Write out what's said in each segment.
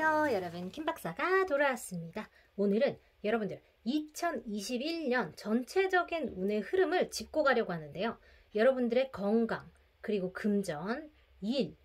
안녕하세요 여러분, 김박사가 돌아왔습니다. 오늘은 여러분들 2021년 전체적인 운의 흐름을 짚고 가려고 하는데요. 여러분들의 건강, 그리고 금전, 일,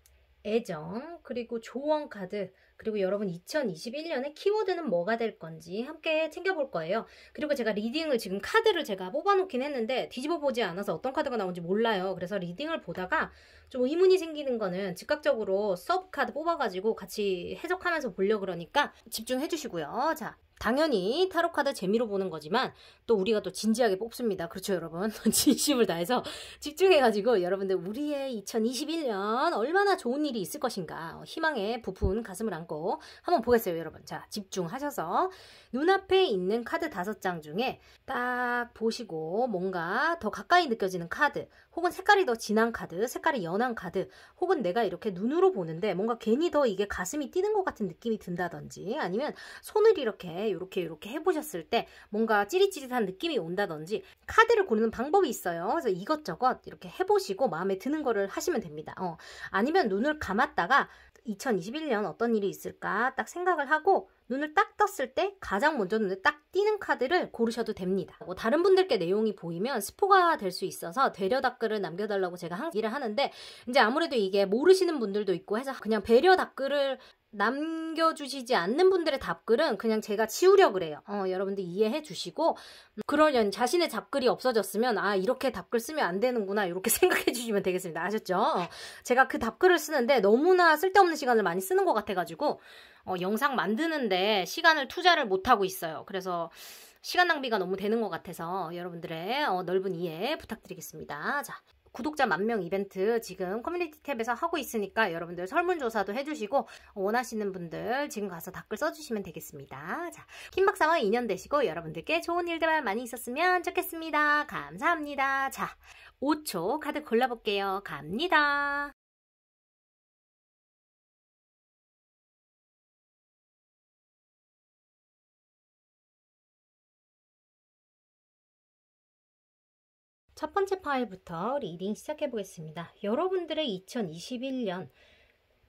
애정, 그리고 조언 카드, 그리고 여러분 2021년에 키워드는 뭐가 될 건지 함께 챙겨볼 거예요. 그리고 제가 리딩을 지금 카드를 제가 뽑아놓긴 했는데 뒤집어 보지 않아서 어떤 카드가 나온지 몰라요. 그래서 리딩을 보다가 좀 의문이 생기는 거는 즉각적으로 서브 카드 뽑아가지고 같이 해석하면서 보려고 그러니까 집중해 주시고요. 자, 당연히 타로 카드 재미로 보는 거지만 또 우리가 또 진지하게 뽑습니다. 그렇죠 여러분? 진심을 다해서 집중해가지고 여러분들 우리의 2021년 얼마나 좋은 일이 있을 것인가, 희망에 부푼 가슴을 안고 한번 보겠어요 여러분. 자, 집중하셔서 눈앞에 있는 카드 5장 중에 딱 보시고 뭔가 더 가까이 느껴지는 카드, 혹은 색깔이 더 진한 카드, 색깔이 연한 카드, 혹은 내가 이렇게 눈으로 보는데 뭔가 괜히 더 이게 가슴이 뛰는 것 같은 느낌이 든다든지, 아니면 손을 이렇게 해보셨을 때 뭔가 찌릿찌릿한 느낌이 온다든지, 카드를 고르는 방법이 있어요. 그래서 이것저것 이렇게 해보시고 마음에 드는 거를 하시면 됩니다. 아니면 눈을 감았다가 2021년 어떤 일이 있을까 딱 생각을 하고 눈을 딱 떴을 때 가장 먼저 눈에 딱 띄는 카드를 고르셔도 됩니다. 다른 분들께 내용이 보이면 스포가 될 수 있어서 되려 댓글을 남겨달라고 제가 항상 얘기를 하는데, 이제 아무래도 이게 모르시는 분들도 있고 해서 그냥 배려 댓글을 남겨주시지 않는 분들의 답글은 그냥 제가 치우려 그래요. 여러분들 이해해 주시고, 그러려니 자신의 답글이 없어졌으면 아, 이렇게 답글 쓰면 안 되는구나, 이렇게 생각해 주시면 되겠습니다. 아셨죠? 제가 그 답글을 쓰는데 너무나 쓸데없는 시간을 많이 쓰는 것 같아가지고 영상 만드는데 시간을 투자를 못하고 있어요. 그래서 시간 낭비가 너무 되는 것 같아서 여러분들의 넓은 이해 부탁드리겠습니다. 자, 구독자 10,000명 이벤트 지금 커뮤니티 탭에서 하고 있으니까 여러분들 설문조사도 해주시고 원하시는 분들 지금 가서 댓글 써주시면 되겠습니다. 자, 김박사와 인연 되시고 여러분들께 좋은 일들만 많이 있었으면 좋겠습니다. 감사합니다. 자, 5초 카드 골라볼게요. 갑니다. 첫 번째 파일부터 리딩 시작해 보겠습니다. 여러분들의 2021년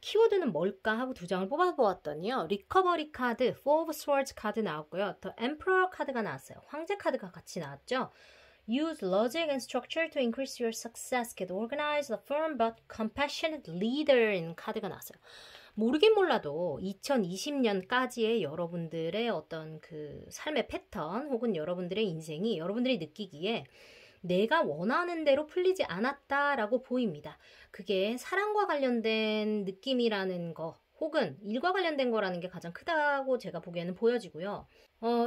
키워드는 뭘까 하고 2장을 뽑아보았더니요. 리커버리 카드, Four of Swords 카드 나왔고요. 더 Emperor 카드가 나왔어요. 황제 카드가 같이 나왔죠. Use logic and structure to increase your success. Get organized, a firm but compassionate leader 인 카드가 나왔어요. 모르긴 몰라도 2020년까지의 여러분들의 어떤 그 삶의 패턴, 혹은 여러분들의 인생이 여러분들이 느끼기에 내가 원하는 대로 풀리지 않았다라고 보입니다. 그게 사랑과 관련된 느낌이라는 거, 혹은 일과 관련된 거라는 게 가장 크다고 제가 보기에는 보여지고요.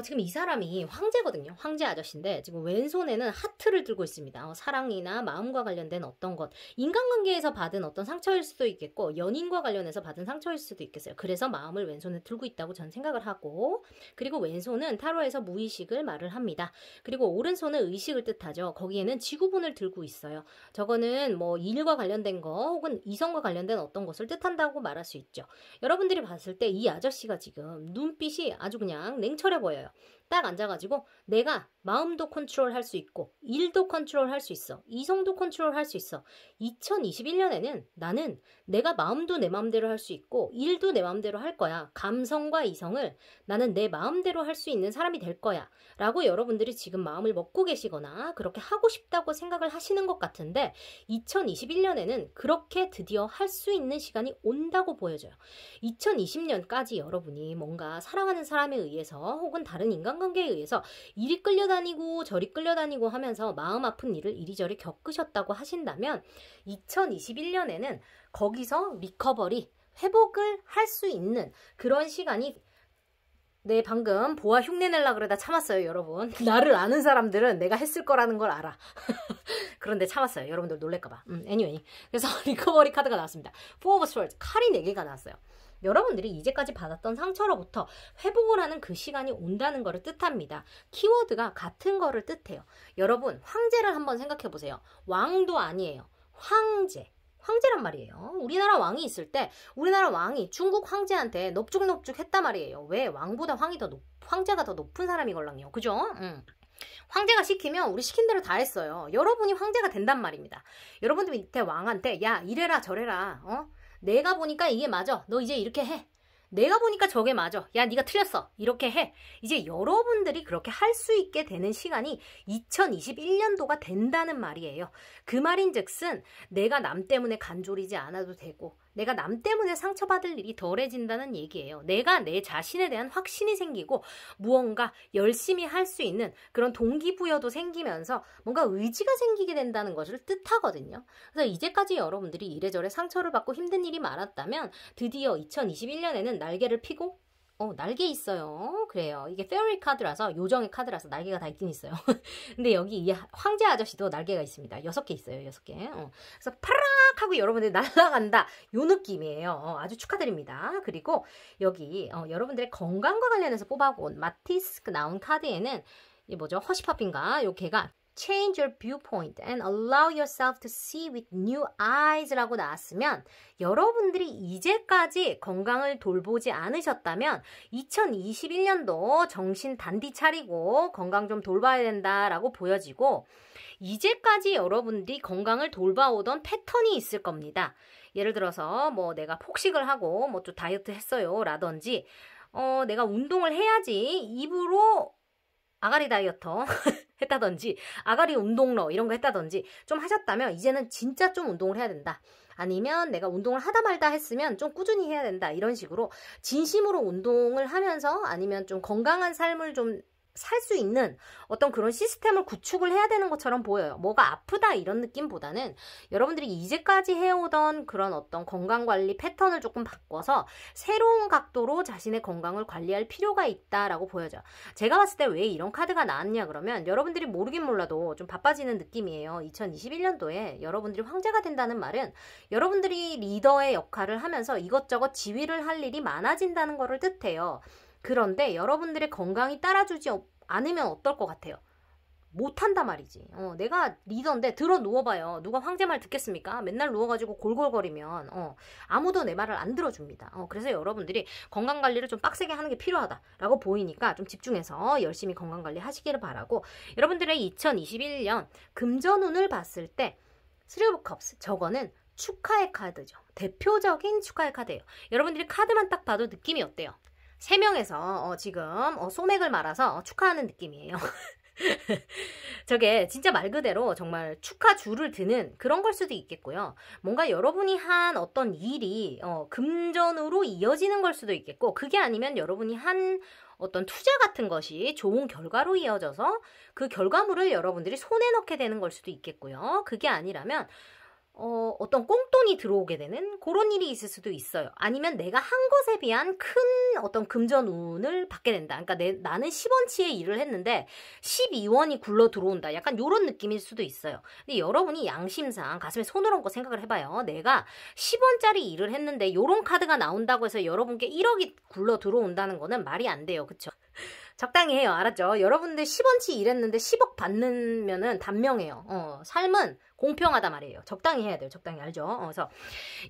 지금 이 사람이 황제거든요. 황제 아저씨인데 지금 왼손에는 하트를 들고 있습니다. 사랑이나 마음과 관련된 어떤 것, 인간관계에서 받은 어떤 상처일 수도 있겠고 연인과 관련해서 받은 상처일 수도 있겠어요. 그래서 마음을 왼손에 들고 있다고 저는 생각을 하고, 그리고 왼손은 타로에서 무의식을 말을 합니다. 그리고 오른손은 의식을 뜻하죠. 거기에는 지구본을 들고 있어요. 저거는 뭐 일과 관련된 거, 혹은 이성과 관련된 어떤 것을 뜻한다고 말할 수 있죠. 여러분들이 봤을 때 이 아저씨가 지금 눈빛이 아주 그냥 냉철해 보여요. 딱 앉아가지고 내가 마음도 컨트롤할 수 있고 일도 컨트롤할 수 있어, 이성도 컨트롤할 수 있어. 2021년에는 나는 내가 마음도 내 마음대로 할 수 있고 일도 내 마음대로 할 거야. 감성과 이성을 나는 내 마음대로 할 수 있는 사람이 될 거야 라고 여러분들이 지금 마음을 먹고 계시거나 그렇게 하고 싶다고 생각을 하시는 것 같은데, 2021년에는 그렇게 드디어 할 수 있는 시간이 온다고 보여져요. 2020년까지 여러분이 뭔가 사랑하는 사람에 의해서 혹은 다른 인간관계에 의해서 이리 끌려다니고 저리 끌려다니고 하면서 마음 아픈 일을 이리저리 겪으셨다고 하신다면, 2021년에는 거기서 리커버리, 회복을 할 수 있는 그런 시간이, 네, 방금 보아 흉내 내려고 그러다 참았어요 여러분. 나를 아는 사람들은 내가 했을 거라는 걸 알아. 그런데 참았어요. 여러분들 놀랄까봐. anyway. 그래서 리커버리 카드가 나왔습니다. Four of Swords, 칼이 4개가 나왔어요. 여러분들이 이제까지 받았던 상처로부터 회복을 하는 그 시간이 온다는 것을 뜻합니다. 키워드가 같은 거를 뜻해요. 여러분, 황제를 한번 생각해 보세요. 왕도 아니에요. 황제. 황제란 말이에요. 우리나라 왕이 있을 때 우리나라 왕이 중국 황제한테 넙죽넙죽 했단 말이에요. 왜? 왕보다 황제가 더 높은 사람이걸랑요. 그죠? 황제가 시키면 우리 시킨 대로 다 했어요. 여러분이 황제가 된단 말입니다. 여러분들 밑에 왕한테 야, 이래라 저래라, 내가 보니까 이게 맞아, 너 이제 이렇게 해, 내가 보니까 저게 맞아. 야, 네가 틀렸어. 이렇게 해. 이제 여러분들이 그렇게 할 수 있게 되는 시간이 2021년도가 된다는 말이에요. 그 말인즉슨 내가 남 때문에 간졸이지 않아도 되고 내가 남 때문에 상처받을 일이 덜해진다는 얘기예요. 내가 내 자신에 대한 확신이 생기고 무언가 열심히 할 수 있는 그런 동기부여도 생기면서 뭔가 의지가 생기게 된다는 것을 뜻하거든요. 그래서 이제까지 여러분들이 이래저래 상처를 받고 힘든 일이 많았다면 드디어 2021년에는 날개를 피고 날개 있어요. 그래요. 이게 페어리 카드라서 요정의 카드라서 날개가 다 있긴 있어요. 근데 여기 이 황제 아저씨도 날개가 있습니다. 6개 있어요. 6개. 그래서 파락 하고 여러분들이 날아간다. 요 느낌이에요. 아주 축하드립니다. 그리고 여기 여러분들의 건강과 관련해서 뽑아본 마티스 나온 카드에는 이 뭐죠? 허시팝인가? 요 개가 Change your viewpoint and allow yourself to see with new eyes 라고 나왔으면 여러분들이 이제까지 건강을 돌보지 않으셨다면 2021년도 정신 단디 차리고 건강 좀 돌봐야 된다라고 보여지고 이제까지 여러분들이 건강을 돌봐오던 패턴이 있을 겁니다. 예를 들어서 뭐 내가 폭식을 하고 뭐 좀 다이어트 했어요 라든지 내가 운동을 해야지 입으로 아가리 다이어터 했다든지 아가리 운동러 이런 거 했다든지 좀 하셨다면 이제는 진짜 좀 운동을 해야 된다. 아니면 내가 운동을 하다 말다 했으면 좀 꾸준히 해야 된다. 이런 식으로 진심으로 운동을 하면서 아니면 좀 건강한 삶을 좀 살 수 있는 어떤 그런 시스템을 구축을 해야 되는 것처럼 보여요. 뭐가 아프다 이런 느낌보다는 여러분들이 이제까지 해오던 그런 어떤 건강관리 패턴을 조금 바꿔서 새로운 각도로 자신의 건강을 관리할 필요가 있다라고 보여져요. 제가 봤을 때 왜 이런 카드가 나왔냐 그러면 여러분들이 모르긴 몰라도 좀 바빠지는 느낌이에요. 2021년도에 여러분들이 황제가 된다는 말은 여러분들이 리더의 역할을 하면서 이것저것 지휘를 할 일이 많아진다는 것을 뜻해요. 그런데 여러분들의 건강이 따라주지 않으면 어떨 것 같아요? 못한단 말이지. 내가 리더인데 들어 누워봐요. 누가 황제 말 듣겠습니까? 맨날 누워가지고 골골거리면 아무도 내 말을 안 들어줍니다. 그래서 여러분들이 건강관리를 좀 빡세게 하는 게 필요하다라고 보이니까 좀 집중해서 열심히 건강관리 하시기를 바라고 여러분들의 2021년 금전운을 봤을 때 Three of Cups 저거는 축하의 카드죠. 대표적인 축하의 카드예요. 여러분들이 카드만 딱 봐도 느낌이 어때요? 3명에서 지금 소맥을 말아서 축하하는 느낌이에요. 저게 진짜 말 그대로 정말 축하 줄을 드는 그런 걸 수도 있겠고요. 뭔가 여러분이 한 어떤 일이 금전으로 이어지는 걸 수도 있겠고 그게 아니면 여러분이 한 어떤 투자 같은 것이 좋은 결과로 이어져서 그 결과물을 여러분들이 손에 넣게 되는 걸 수도 있겠고요. 그게 아니라면 어떤 꽁돈이 들어오게 되는 그런 일이 있을 수도 있어요. 아니면 내가 한 것에 비한 큰 어떤 금전운을 받게 된다. 그러니까 나는 10원치의 일을 했는데 12원이 굴러 들어온다. 약간 이런 느낌일 수도 있어요. 근데 여러분이 양심상 가슴에 손을 얹고 생각을 해봐요. 내가 10원짜리 일을 했는데 이런 카드가 나온다고 해서 여러분께 1억이 굴러 들어온다는 거는 말이 안 돼요. 그쵸? 적당히 해요. 알았죠? 여러분들 10원치 일했는데 10억 받으면은 단명해요. 삶은 공평하다 말이에요. 적당히 해야 돼요. 적당히 알죠? 그래서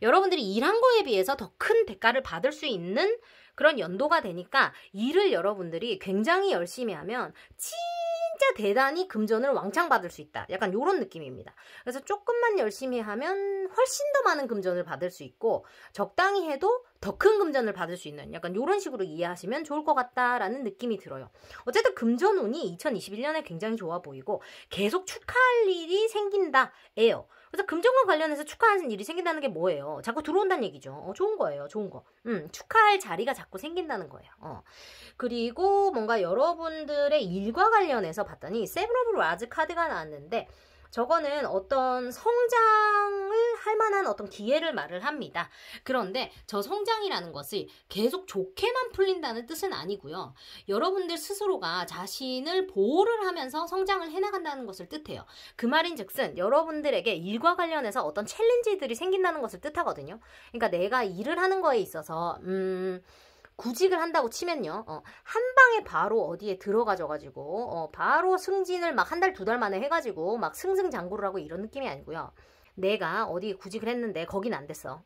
여러분들이 일한 거에 비해서 더 큰 대가를 받을 수 있는 그런 연도가 되니까 일을 여러분들이 굉장히 열심히 하면 진짜 대단히 금전을 왕창 받을 수 있다. 약간 이런 느낌입니다. 그래서 조금만 열심히 하면 훨씬 더 많은 금전을 받을 수 있고 적당히 해도 더 큰 금전을 받을 수 있는 약간 이런 식으로 이해하시면 좋을 것 같다라는 느낌이 들어요. 어쨌든 금전운이 2021년에 굉장히 좋아 보이고 계속 축하할 일이 생긴다예요. 그래서 금전과 관련해서 축하하는 일이 생긴다는 게 뭐예요? 자꾸 들어온다는 얘기죠. 좋은 거예요. 좋은 거. 축하할 자리가 자꾸 생긴다는 거예요. 그리고 뭔가 여러분들의 일과 관련해서 봤더니 세븐 오브 라즈 카드가 나왔는데 저거는 어떤 성장을 할 만한 어떤 기회를 말을 합니다. 그런데 저 성장이라는 것이 계속 좋게만 풀린다는 뜻은 아니고요. 여러분들 스스로가 자신을 보호를 하면서 성장을 해나간다는 것을 뜻해요. 그 말인즉슨 여러분들에게 일과 관련해서 어떤 챌린지들이 생긴다는 것을 뜻하거든요. 그러니까 내가 일을 하는 거에 있어서 구직을 한다고 치면요. 한 방에 바로 어디에 들어가져가지고 바로 승진을 막 한 달, 2달 만에 해가지고 막 승승장구를 하고 이런 느낌이 아니고요. 내가 어디에 구직을 했는데 거긴 안 됐어.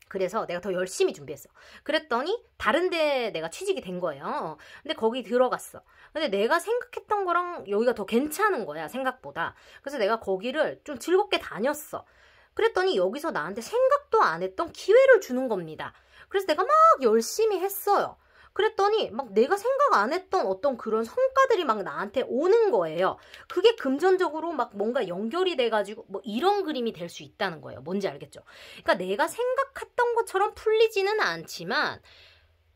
그래서 내가 더 열심히 준비했어. 그랬더니 다른 데 내가 취직이 된 거예요. 근데 거기 들어갔어. 근데 내가 생각했던 거랑 여기가 더 괜찮은 거야, 생각보다. 그래서 내가 거기를 좀 즐겁게 다녔어. 그랬더니 여기서 나한테 생각도 안 했던 기회를 주는 겁니다. 그래서 내가 막 열심히 했어요. 그랬더니 막 내가 생각 안 했던 어떤 그런 성과들이 막 나한테 오는 거예요. 그게 금전적으로 막 뭔가 연결이 돼가지고 뭐 이런 그림이 될 수 있다는 거예요. 뭔지 알겠죠? 그러니까 내가 생각했던 것처럼 풀리지는 않지만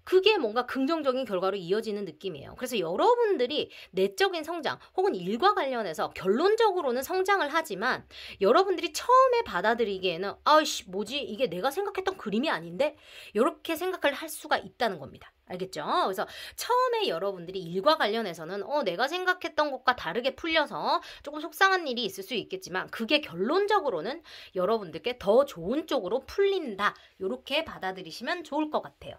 그게 뭔가 긍정적인 결과로 이어지는 느낌이에요. 그래서 여러분들이 내적인 성장 혹은 일과 관련해서 결론적으로는 성장을 하지만 여러분들이 처음에 받아들이기에는 아이씨 뭐지 이게 내가 생각했던 그림이 아닌데 이렇게 생각을 할 수가 있다는 겁니다. 알겠죠? 그래서 처음에 여러분들이 일과 관련해서는 내가 생각했던 것과 다르게 풀려서 조금 속상한 일이 있을 수 있겠지만 그게 결론적으로는 여러분들께 더 좋은 쪽으로 풀린다. 이렇게 받아들이시면 좋을 것 같아요.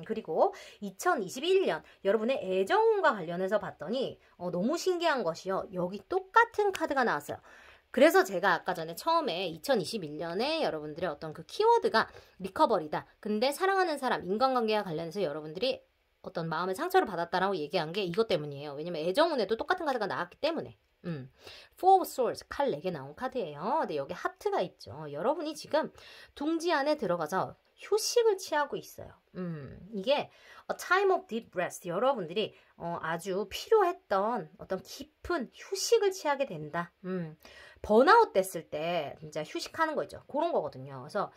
그리고 2021년 여러분의 애정운과 관련해서 봤더니 너무 신기한 것이요. 여기 똑같은 카드가 나왔어요. 그래서 제가 아까 전에 처음에 2021년에 여러분들의 어떤 그 키워드가 리커버리다. 근데 사랑하는 사람, 인간관계와 관련해서 여러분들이 어떤 마음의 상처를 받았다라고 얘기한 게 이것 때문이에요. 왜냐면 애정운에도 똑같은 카드가 나왔기 때문에. Four of Swords, 칼 4개 나온 카드예요. 근데 여기 하트가 있죠. 여러분이 지금 둥지 안에 들어가서 휴식을 취하고 있어요. 이게 a time of deep rest. 여러분들이 아주 필요했던 어떤 깊은 휴식을 취하게 된다. 번아웃 됐을 때 진짜 휴식하는 거 있죠. 그런 거거든요. 그래서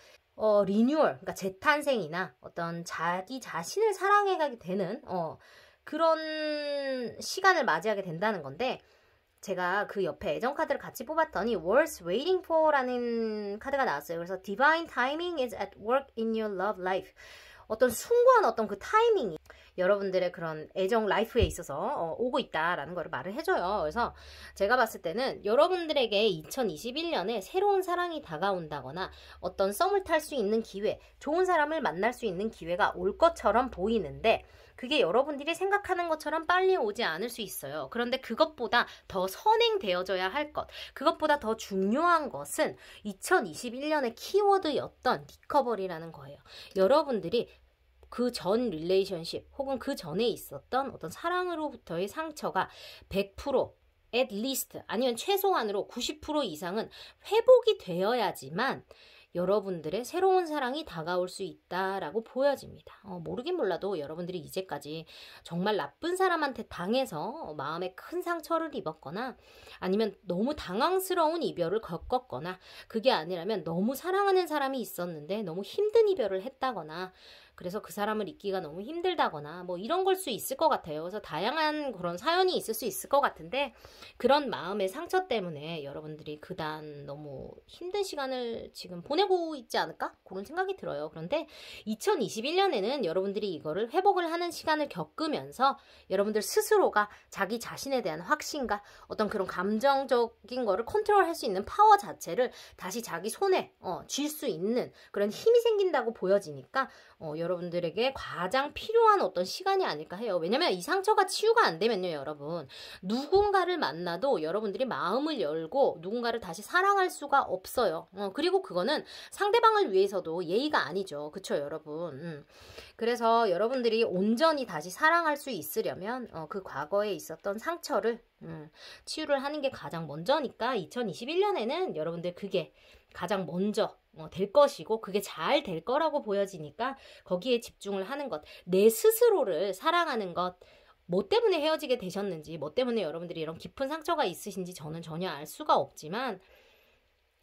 리뉴얼, 그러니까 재탄생이나 어떤 자기 자신을 사랑해가게 되는 그런 시간을 맞이하게 된다는 건데 제가 그 옆에 애정 카드를 같이 뽑았더니 Words Waiting For라는 카드가 나왔어요. 그래서 Divine Timing is at work in your love life. 어떤 숭고한 어떤 그 타이밍이 여러분들의 그런 애정 라이프에 있어서 오고 있다라는 걸 말을 해줘요. 그래서 제가 봤을 때는 여러분들에게 2021년에 새로운 사랑이 다가온다거나 어떤 썸을 탈 수 있는 기회, 좋은 사람을 만날 수 있는 기회가 올 것처럼 보이는데 그게 여러분들이 생각하는 것처럼 빨리 오지 않을 수 있어요. 그런데 그것보다 더 선행되어져야 할 것, 그것보다 더 중요한 것은 2021년의 키워드였던 리커버리라는 거예요. 여러분들이 그 전 릴레이션십 혹은 그 전에 있었던 어떤 사랑으로부터의 상처가 100% at least 아니면 최소한으로 90% 이상은 회복이 되어야지만 여러분들의 새로운 사랑이 다가올 수 있다라고 보여집니다. 모르긴 몰라도 여러분들이 이제까지 정말 나쁜 사람한테 당해서 마음에 큰 상처를 입었거나 아니면 너무 당황스러운 이별을 겪었거나 그게 아니라면 너무 사랑하는 사람이 있었는데 너무 힘든 이별을 했다거나 그래서 그 사람을 잊기가 너무 힘들다거나 뭐 이런 걸 수 있을 것 같아요. 그래서 다양한 그런 사연이 있을 수 있을 것 같은데 그런 마음의 상처 때문에 여러분들이 그단 너무 힘든 시간을 지금 보내고 있지 않을까? 그런 생각이 들어요. 그런데 2021년에는 여러분들이 이거를 회복을 하는 시간을 겪으면서 여러분들 스스로가 자기 자신에 대한 확신과 어떤 그런 감정적인 거를 컨트롤할 수 있는 파워 자체를 다시 자기 손에 쥘 수 있는 그런 힘이 생긴다고 보여지니까 여러분들에게 가장 필요한 어떤 시간이 아닐까 해요. 왜냐면 이 상처가 치유가 안 되면요, 여러분. 누군가를 만나도 여러분들이 마음을 열고 누군가를 다시 사랑할 수가 없어요. 그리고 그거는 상대방을 위해서도 예의가 아니죠. 그쵸, 여러분? 그래서 여러분들이 온전히 다시 사랑할 수 있으려면 그 과거에 있었던 상처를 치유를 하는 게 가장 먼저니까 2021년에는 여러분들 그게 가장 먼저 될 것이고 그게 잘 될 거라고 보여지니까 거기에 집중을 하는 것, 내 스스로를 사랑하는 것, 뭐 때문에 헤어지게 되셨는지, 뭐 때문에 여러분들이 이런 깊은 상처가 있으신지 저는 전혀 알 수가 없지만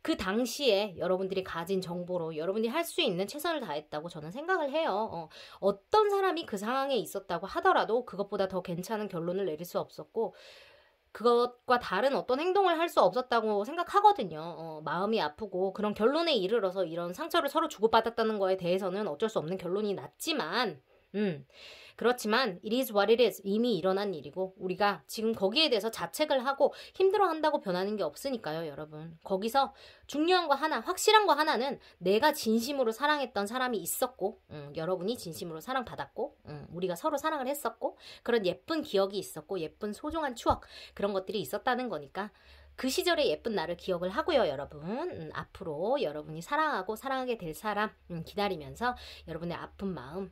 그 당시에 여러분들이 가진 정보로 여러분들이 할 수 있는 최선을 다했다고 저는 생각을 해요. 어떤 사람이 그 상황에 있었다고 하더라도 그것보다 더 괜찮은 결론을 내릴 수 없었고 그것과 다른 어떤 행동을 할 수 없었다고 생각하거든요. 마음이 아프고 그런 결론에 이르러서 이런 상처를 서로 주고받았다는 거에 대해서는 어쩔 수 없는 결론이 났지만 그렇지만 it is what it is. 이미 일어난 일이고 우리가 지금 거기에 대해서 자책을 하고 힘들어한다고 변하는 게 없으니까요, 여러분. 거기서 중요한 거 하나, 확실한 거 하나는 내가 진심으로 사랑했던 사람이 있었고 여러분이 진심으로 사랑받았고 우리가 서로 사랑을 했었고 그런 예쁜 기억이 있었고 예쁜 소중한 추억 그런 것들이 있었다는 거니까 그 시절의 예쁜 나를 기억을 하고요, 여러분. 앞으로 여러분이 사랑하고 사랑하게 될 사람 기다리면서 여러분의 아픈 마음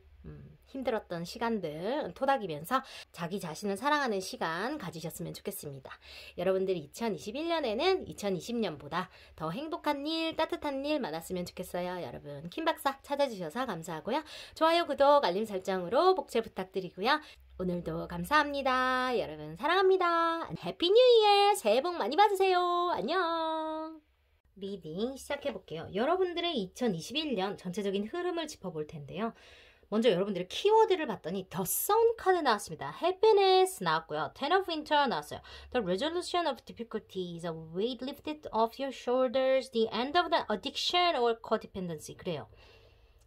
힘들었던 시간들 토닥이면서 자기 자신을 사랑하는 시간 가지셨으면 좋겠습니다. 여러분들이 2021년에는 2020년보다 더 행복한 일, 따뜻한 일 많았으면 좋겠어요. 여러분 킴박사 찾아주셔서 감사하고요. 좋아요, 구독, 알림 설정으로 복제 부탁드리고요. 오늘도 감사합니다. 여러분 사랑합니다. 해피 뉴 이어! 새해 복 많이 받으세요. 안녕. 리딩 시작해볼게요. 여러분들의 2021년 전체적인 흐름을 짚어볼 텐데요. 먼저 여러분들의 키워드를 봤더니 The Sun 카드 나왔습니다. Happiness 나왔고요. Ten of Winter 나왔어요. The resolution of difficulties, a weight lifted off your shoulders, the end of the addiction or codependency. 그래요.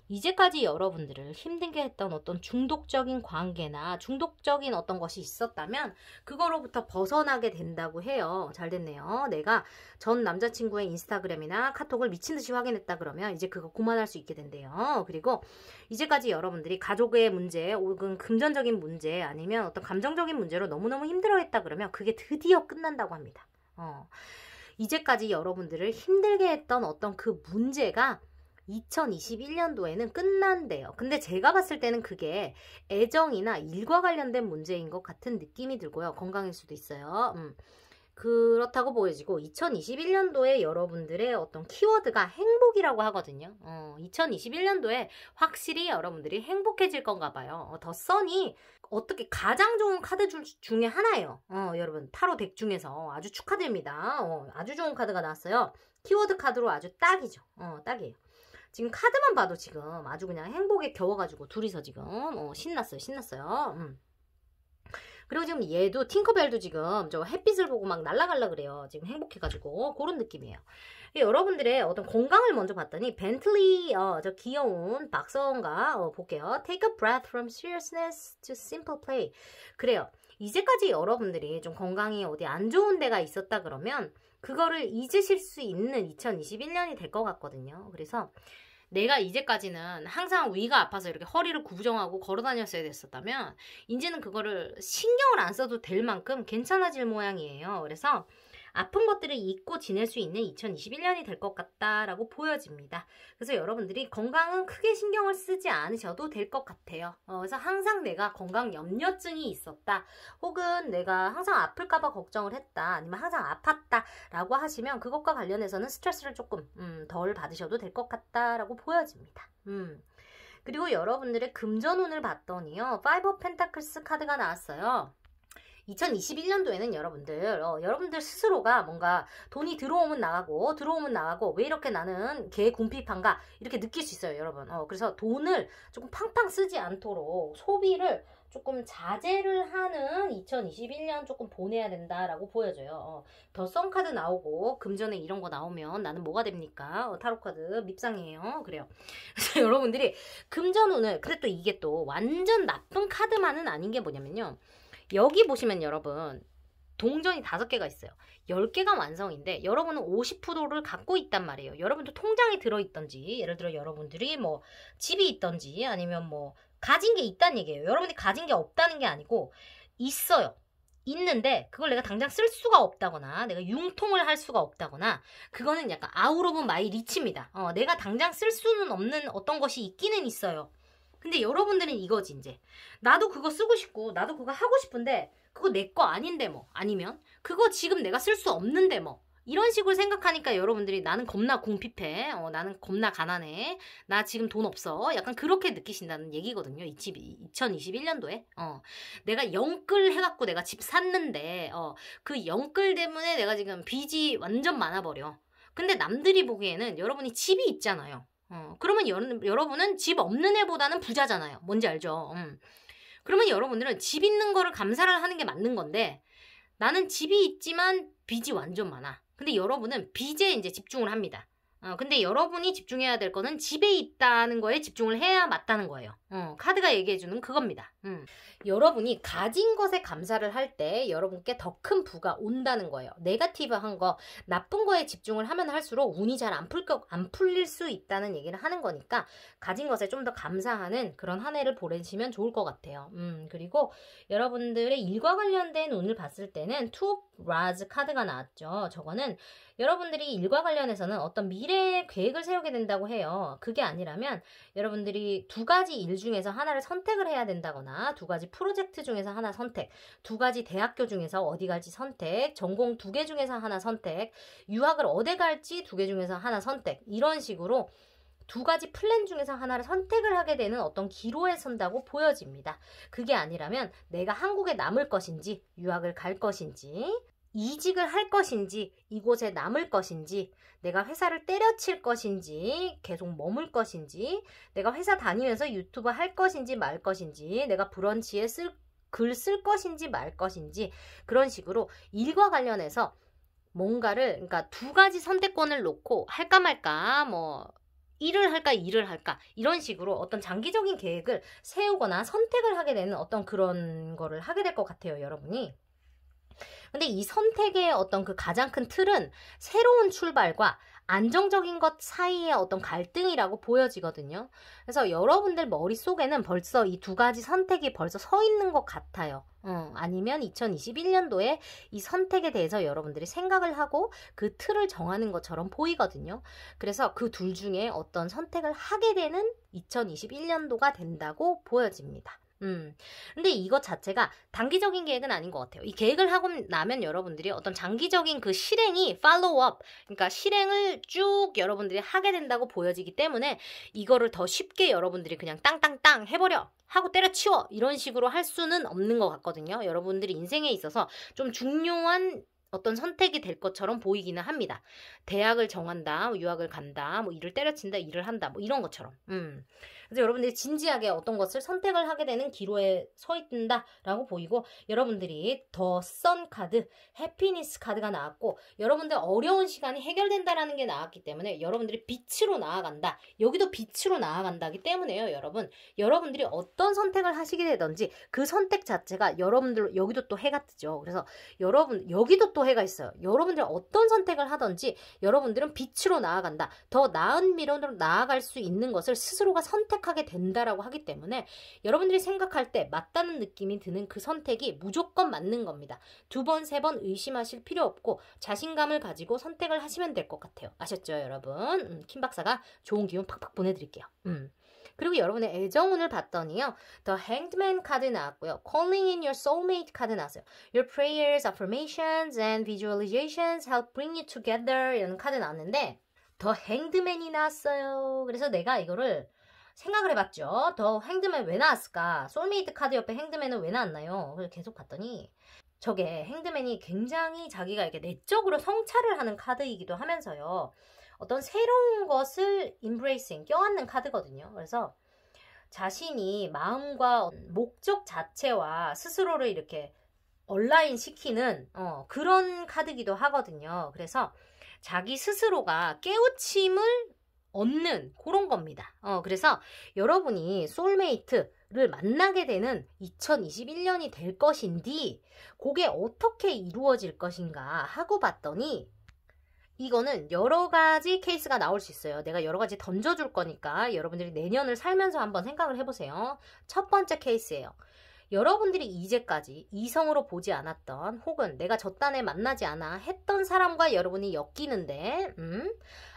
이제까지 여러분들을 힘들게 했던 어떤 중독적인 관계나 중독적인 어떤 것이 있었다면 그거로부터 벗어나게 된다고 해요. 잘 됐네요. 내가 전 남자친구의 인스타그램이나 카톡을 미친듯이 확인했다 그러면 이제 그거 그만할 수 있게 된대요. 그리고 이제까지 여러분들이 가족의 문제 혹은 금전적인 문제 아니면 어떤 감정적인 문제로 너무너무 힘들어했다 그러면 그게 드디어 끝난다고 합니다. 이제까지 여러분들을 힘들게 했던 어떤 그 문제가 2021년도에는 끝난대요. 근데 제가 봤을 때는 그게 애정이나 일과 관련된 문제인 것 같은 느낌이 들고요. 건강일 수도 있어요. 그렇다고 보여지고 2021년도에 여러분들의 어떤 키워드가 행복이라고 하거든요. 2021년도에 확실히 여러분들이 행복해질 건가 봐요. 더 선이 어떻게 가장 좋은 카드 중에 하나예요. 여러분 타로 덱 중에서 아주 축하드립니다. 아주 좋은 카드가 나왔어요. 키워드 카드로 아주 딱이죠. 딱이에요. 지금 카드만 봐도 지금 아주 그냥 행복에 겨워가지고 둘이서 지금 신났어요. 그리고 지금 얘도 팅커벨도 지금 저 햇빛을 보고 막 날아갈라 그래요. 지금 행복해가지고 그런 느낌이에요. 여러분들의 어떤 건강을 먼저 봤더니 벤틀리 저 귀여운 박서원가 볼게요. Take a breath from seriousness to simple play. 그래요. 이제까지 여러분들이 좀 건강이 어디 안 좋은 데가 있었다 그러면 그거를 잊으실 수 있는 2021년이 될 것 같거든요. 그래서 내가 이제까지는 항상 위가 아파서 이렇게 허리를 구부정하고 걸어 다녔어야 됐었다면 이제는 그거를 신경을 안 써도 될 만큼 괜찮아질 모양이에요. 그래서 아픈 것들을 잊고 지낼 수 있는 2021년이 될 것 같다라고 보여집니다. 그래서 여러분들이 건강은 크게 신경을 쓰지 않으셔도 될 것 같아요. 그래서 항상 내가 건강 염려증이 있었다. 혹은 내가 항상 아플까봐 걱정을 했다. 아니면 항상 아팠다. 라고 하시면 그것과 관련해서는 스트레스를 조금 덜 받으셔도 될 것 같다라고 보여집니다. 그리고 여러분들의 금전운을 봤더니요. Five of Pentacles 카드가 나왔어요. 2021년도에는 여러분들 스스로가 뭔가 돈이 들어오면 나가고 왜 이렇게 나는 개 궁핍한가 이렇게 느낄 수 있어요, 여러분. 그래서 돈을 조금 팡팡 쓰지 않도록 소비를 조금 자제를 하는 2021년 조금 보내야 된다라고 보여져요. 더 썬카드 나오고 금전에 이런 거 나오면 나는 뭐가 됩니까? 타로카드 밉상이에요. 그래요. 그래서 여러분들이 금전운을 근데 또 이게 또 완전 나쁜 카드만은 아닌 게 뭐냐면요. 여기 보시면 여러분 동전이 5개가 있어요. 10개가 완성인데 여러분은 50%를 갖고 있단 말이에요. 여러분도 통장에 들어있던지 예를 들어 여러분들이 뭐 집이 있던지 아니면 뭐 가진 게 있다는 얘기예요. 여러분이 가진 게 없다는 게 아니고 있어요. 있는데 그걸 내가 당장 쓸 수가 없다거나 내가 융통을 할 수가 없다거나 그거는 약간 아웃 오브 마이 리치입니다. 내가 당장 쓸 수는 없는 어떤 것이 있기는 있어요. 근데 여러분들은 이거지 이제 나도 그거 쓰고 싶고 나도 그거 하고 싶은데 그거 내 거 아닌데 뭐 아니면 그거 지금 내가 쓸 수 없는데 뭐 이런 식으로 생각하니까 여러분들이 나는 겁나 궁핍해 나는 겁나 가난해 나 지금 돈 없어 약간 그렇게 느끼신다는 얘기거든요. 2021년도에 내가 영끌 해갖고 내가 집 샀는데 그 영끌 때문에 내가 지금 빚이 완전 많아버려. 근데 남들이 보기에는 여러분이 집이 있잖아요. 그러면 여러분은 집 없는 애보다는 부자잖아요. 뭔지 알죠? 그러면 여러분들은 집 있는 거를 감사를 하는 게 맞는 건데 나는 집이 있지만 빚이 완전 많아. 근데 여러분은 빚에 이제 집중을 합니다. 근데 여러분이 집중해야 될 거는 집에 있다는 거에 집중을 해야 맞다는 거예요. 카드가 얘기해주는 그겁니다. 여러분이 가진 것에 감사를 할 때 여러분께 더 큰 부가 온다는 거예요. 네거티브한 거, 나쁜 거에 집중을 하면 할수록 운이 잘 안 풀릴 수 있다는 얘기를 하는 거니까 가진 것에 좀 더 감사하는 그런 한 해를 보내시면 좋을 것 같아요. 그리고 여러분들의 일과 관련된 운을 봤을 때는 투 오브 라즈 카드가 나왔죠. 저거는 여러분들이 일과 관련해서는 어떤 미래 계획을 세우게 된다고 해요. 그게 아니라면 여러분들이 두 가지 일 중에서 하나를 선택을 해야 된다거나 두 가지 프로젝트 중에서 하나 선택, 두 가지 대학교 중에서 어디 갈지 선택, 전공 두 개 중에서 하나 선택, 유학을 어디 갈지 두 개 중에서 하나 선택, 이런 식으로 두 가지 플랜 중에서 하나를 선택을 하게 되는 어떤 기로에 선다고 보여집니다. 그게 아니라면 내가 한국에 남을 것인지, 유학을 갈 것인지, 이직을 할 것인지, 이곳에 남을 것인지, 내가 회사를 때려칠 것인지, 계속 머물 것인지, 내가 회사 다니면서 유튜브 할 것인지 말 것인지, 내가 브런치에 글 쓸 것인지 말 것인지, 그런 식으로 일과 관련해서 뭔가를, 그러니까 두 가지 선택권을 놓고 할까 말까, 일을 할까 일을 할까 이런 식으로 어떤 장기적인 계획을 세우거나 선택을 하게 되는 어떤 그런 거를 하게 될 것 같아요, 여러분이. 근데 이 선택의 어떤 그 가장 큰 틀은 새로운 출발과 안정적인 것 사이의 어떤 갈등이라고 보여지거든요. 그래서 여러분들 머릿속에는 벌써 이 두 가지 선택이 벌써 서 있는 것 같아요. 아니면 2021년도에 이 선택에 대해서 여러분들이 생각을 하고 그 틀을 정하는 것처럼 보이거든요. 그래서 그 둘 중에 어떤 선택을 하게 되는 2021년도가 된다고 보여집니다. 근데 이것 자체가 단기적인 계획은 아닌 것 같아요. 이 계획을 하고 나면 여러분들이 어떤 장기적인 그 실행이 팔로우업, 그러니까 실행을 쭉 여러분들이 하게 된다고 보여지기 때문에 이거를 더 쉽게 여러분들이 그냥 땅땅땅 해버려 하고 때려치워 이런 식으로 할 수는 없는 것 같거든요. 여러분들이 인생에 있어서 좀 중요한 어떤 선택이 될 것처럼 보이기는 합니다. 대학을 정한다, 유학을 간다, 일을 때려친다, 일을 한다, 이런 것처럼. 그래서 여러분들이 진지하게 어떤 것을 선택을 하게 되는 기로에 서 있다라고 보이고, 여러분들이 더 선 카드, 해피니스 카드가 나왔고, 여러분들 어려운 시간이 해결된다라는 게 나왔기 때문에 여러분들이 빛으로 나아간다. 여기도 빛으로 나아간다기 때문에요, 여러분. 여러분들이 어떤 선택을 하시게 되든지 그 선택 자체가 여러분들, 여기도 또 해가 뜨죠. 그래서 여러분, 여기도 또 해가 있어요. 여러분들이 어떤 선택을 하든지 여러분들은 빛으로 나아간다. 더 나은 미래로 나아갈 수 있는 것을 스스로가 선택하게 된다라고 하기 때문에 여러분들이 생각할 때 맞다는 느낌이 드는 그 선택이 무조건 맞는 겁니다. 두 번, 세 번 의심하실 필요 없고 자신감을 가지고 선택을 하시면 될 것 같아요. 아셨죠, 여러분? 킴 박사가 좋은 기운 팍팍 보내드릴게요. 그리고 여러분의 애정운을 봤더니요. The Hanged Man 카드 나왔고요. Calling in your soulmate 카드 나왔어요. Your prayers, affirmations, and visualizations help bring you together 이런 카드 나왔는데 The Hanged Man이 나왔어요. 그래서 내가 이거를 생각을 해봤죠. The Hanged Man 왜 나왔을까? 소울메이트 카드 옆에 행드맨은 왜 나왔나요? 그래서 계속 봤더니 저게 행드맨이 굉장히 자기가 이렇게 내적으로 성찰을 하는 카드이기도 하면서요. 어떤 새로운 것을 embracing, 껴안는 카드거든요. 그래서 자신이 마음과 목적 자체와 스스로를 이렇게 얼라인 시키는 그런 카드기도 하거든요. 그래서 자기 스스로가 깨우침을 얻는 그런 겁니다. 그래서 여러분이 소울메이트를 만나게 되는 2021년이 될 것인지 그게 어떻게 이루어질 것인가 하고 봤더니 이거는 여러 가지 케이스가 나올 수 있어요. 내가 여러 가지 던져줄 거니까 여러분들이 내년을 살면서 한번 생각을 해보세요. 첫 번째 케이스예요. 여러분들이 이제까지 이성으로 보지 않았던 혹은 내가 저 딴에 만나지 않아 했던 사람과 여러분이 엮이는데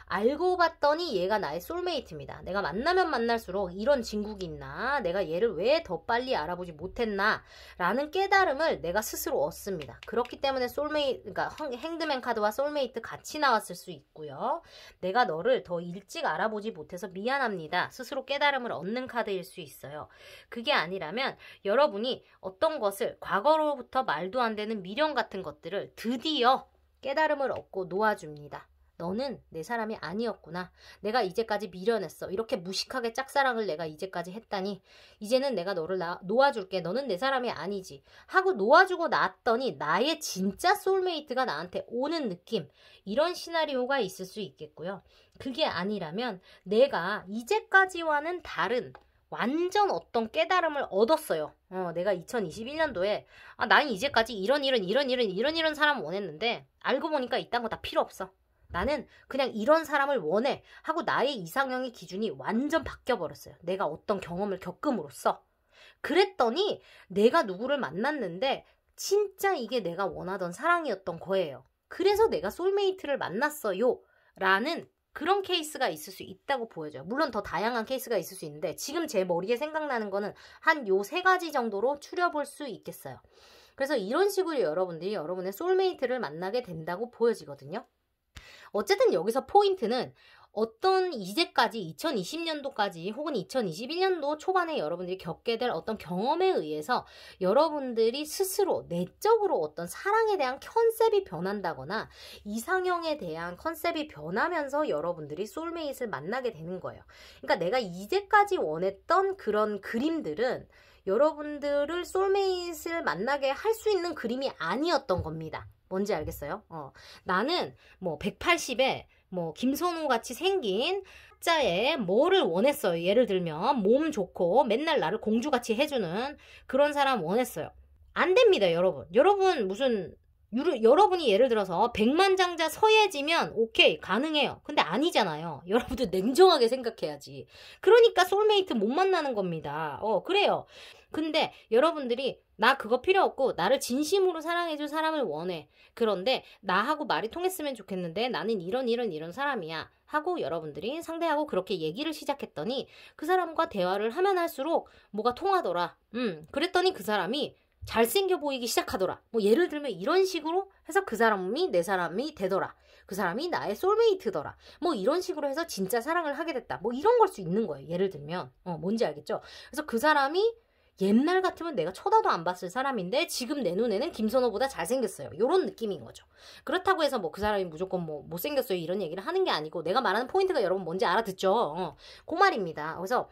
알고 봤더니 얘가 나의 소울메이트입니다. 내가 만나면 만날수록 이런 진국이 있나? 내가 얘를 왜 더 빨리 알아보지 못했나? 라는 깨달음을 내가 스스로 얻습니다. 그렇기 때문에 그러니까 행드맨 카드와 소울메이트 같이 나왔을 수 있고요. 내가 너를 더 일찍 알아보지 못해서 미안합니다. 스스로 깨달음을 얻는 카드일 수 있어요. 그게 아니라면 여러분이 어떤 것을 과거로부터 말도 안 되는 미련 같은 것들을 드디어 깨달음을 얻고 놓아줍니다. 너는 내 사람이 아니었구나. 내가 이제까지 미련했어. 이렇게 무식하게 짝사랑을 내가 이제까지 했다니 이제는 내가 너를 놓아줄게. 너는 내 사람이 아니지. 하고 놓아주고 났더니 나의 진짜 소울메이트가 나한테 오는 느낌. 이런 시나리오가 있을 수 있겠고요. 그게 아니라면 내가 이제까지와는 다른 완전 어떤 깨달음을 얻었어요. 내가 2021년도에 난 이제까지 이런 사람 원했는데 알고 보니까 이딴 거 다 필요 없어. 나는 그냥 이런 사람을 원해 하고 나의 이상형의 기준이 완전 바뀌어버렸어요. 내가 어떤 경험을 겪음으로써. 그랬더니 내가 누구를 만났는데 진짜 이게 내가 원하던 사랑이었던 거예요. 그래서 내가 소울메이트를 만났어요 라는 그런 케이스가 있을 수 있다고 보여져요. 물론 더 다양한 케이스가 있을 수 있는데 지금 제 머리에 생각나는 거는 한 요 3가지 정도로 추려볼 수 있겠어요. 그래서 이런 식으로 여러분들이 여러분의 소울메이트를 만나게 된다고 보여지거든요. 어쨌든 여기서 포인트는 어떤 이제까지 2020년도까지 혹은 2021년도 초반에 여러분들이 겪게 될 어떤 경험에 의해서 여러분들이 스스로 내적으로 어떤 사랑에 대한 컨셉이 변한다거나 이상형에 대한 컨셉이 변하면서 여러분들이 소울메이트를 만나게 되는 거예요. 그러니까 내가 이제까지 원했던 그런 그림들은 여러분들을 소울메이트를 만나게 할 수 있는 그림이 아니었던 겁니다. 뭔지 알겠어요? 나는 뭐 180에 뭐 김선우 같이 생긴 자에 뭐를 원했어요. 예를 들면 몸 좋고 맨날 나를 공주같이 해주는 그런 사람 원했어요. 안 됩니다, 여러분. 여러분이 예를 들어서 백만장자 서예지면 오케이, 가능해요. 근데 아니잖아요. 여러분들 냉정하게 생각해야지. 그러니까 소울메이트 못 만나는 겁니다. 그래요. 근데 여러분들이 나 그거 필요 없고 나를 진심으로 사랑해줄 사람을 원해. 그런데 나하고 말이 통했으면 좋겠는데 나는 이런 사람이야. 하고 여러분들이 상대하고 그렇게 얘기를 시작했더니 그 사람과 대화를 하면 할수록 뭐가 통하더라. 그랬더니 그 사람이 잘생겨 보이기 시작하더라. 뭐 예를 들면 이런 식으로 해서 그 사람이 내 사람이 되더라. 그 사람이 나의 소울메이트더라. 뭐 이런 식으로 해서 진짜 사랑을 하게 됐다. 뭐 이런 걸 수 있는 거예요. 예를 들면 뭔지 알겠죠? 그래서 그 사람이 옛날 같으면 내가 쳐다도 안 봤을 사람인데 지금 내 눈에는 김선호보다 잘생겼어요. 이런 느낌인 거죠. 그렇다고 해서 뭐 그 사람이 무조건 뭐 못생겼어요 이런 얘기를 하는 게 아니고 내가 말하는 포인트가 여러분 뭔지 알아듣죠? 그 말입니다. 그래서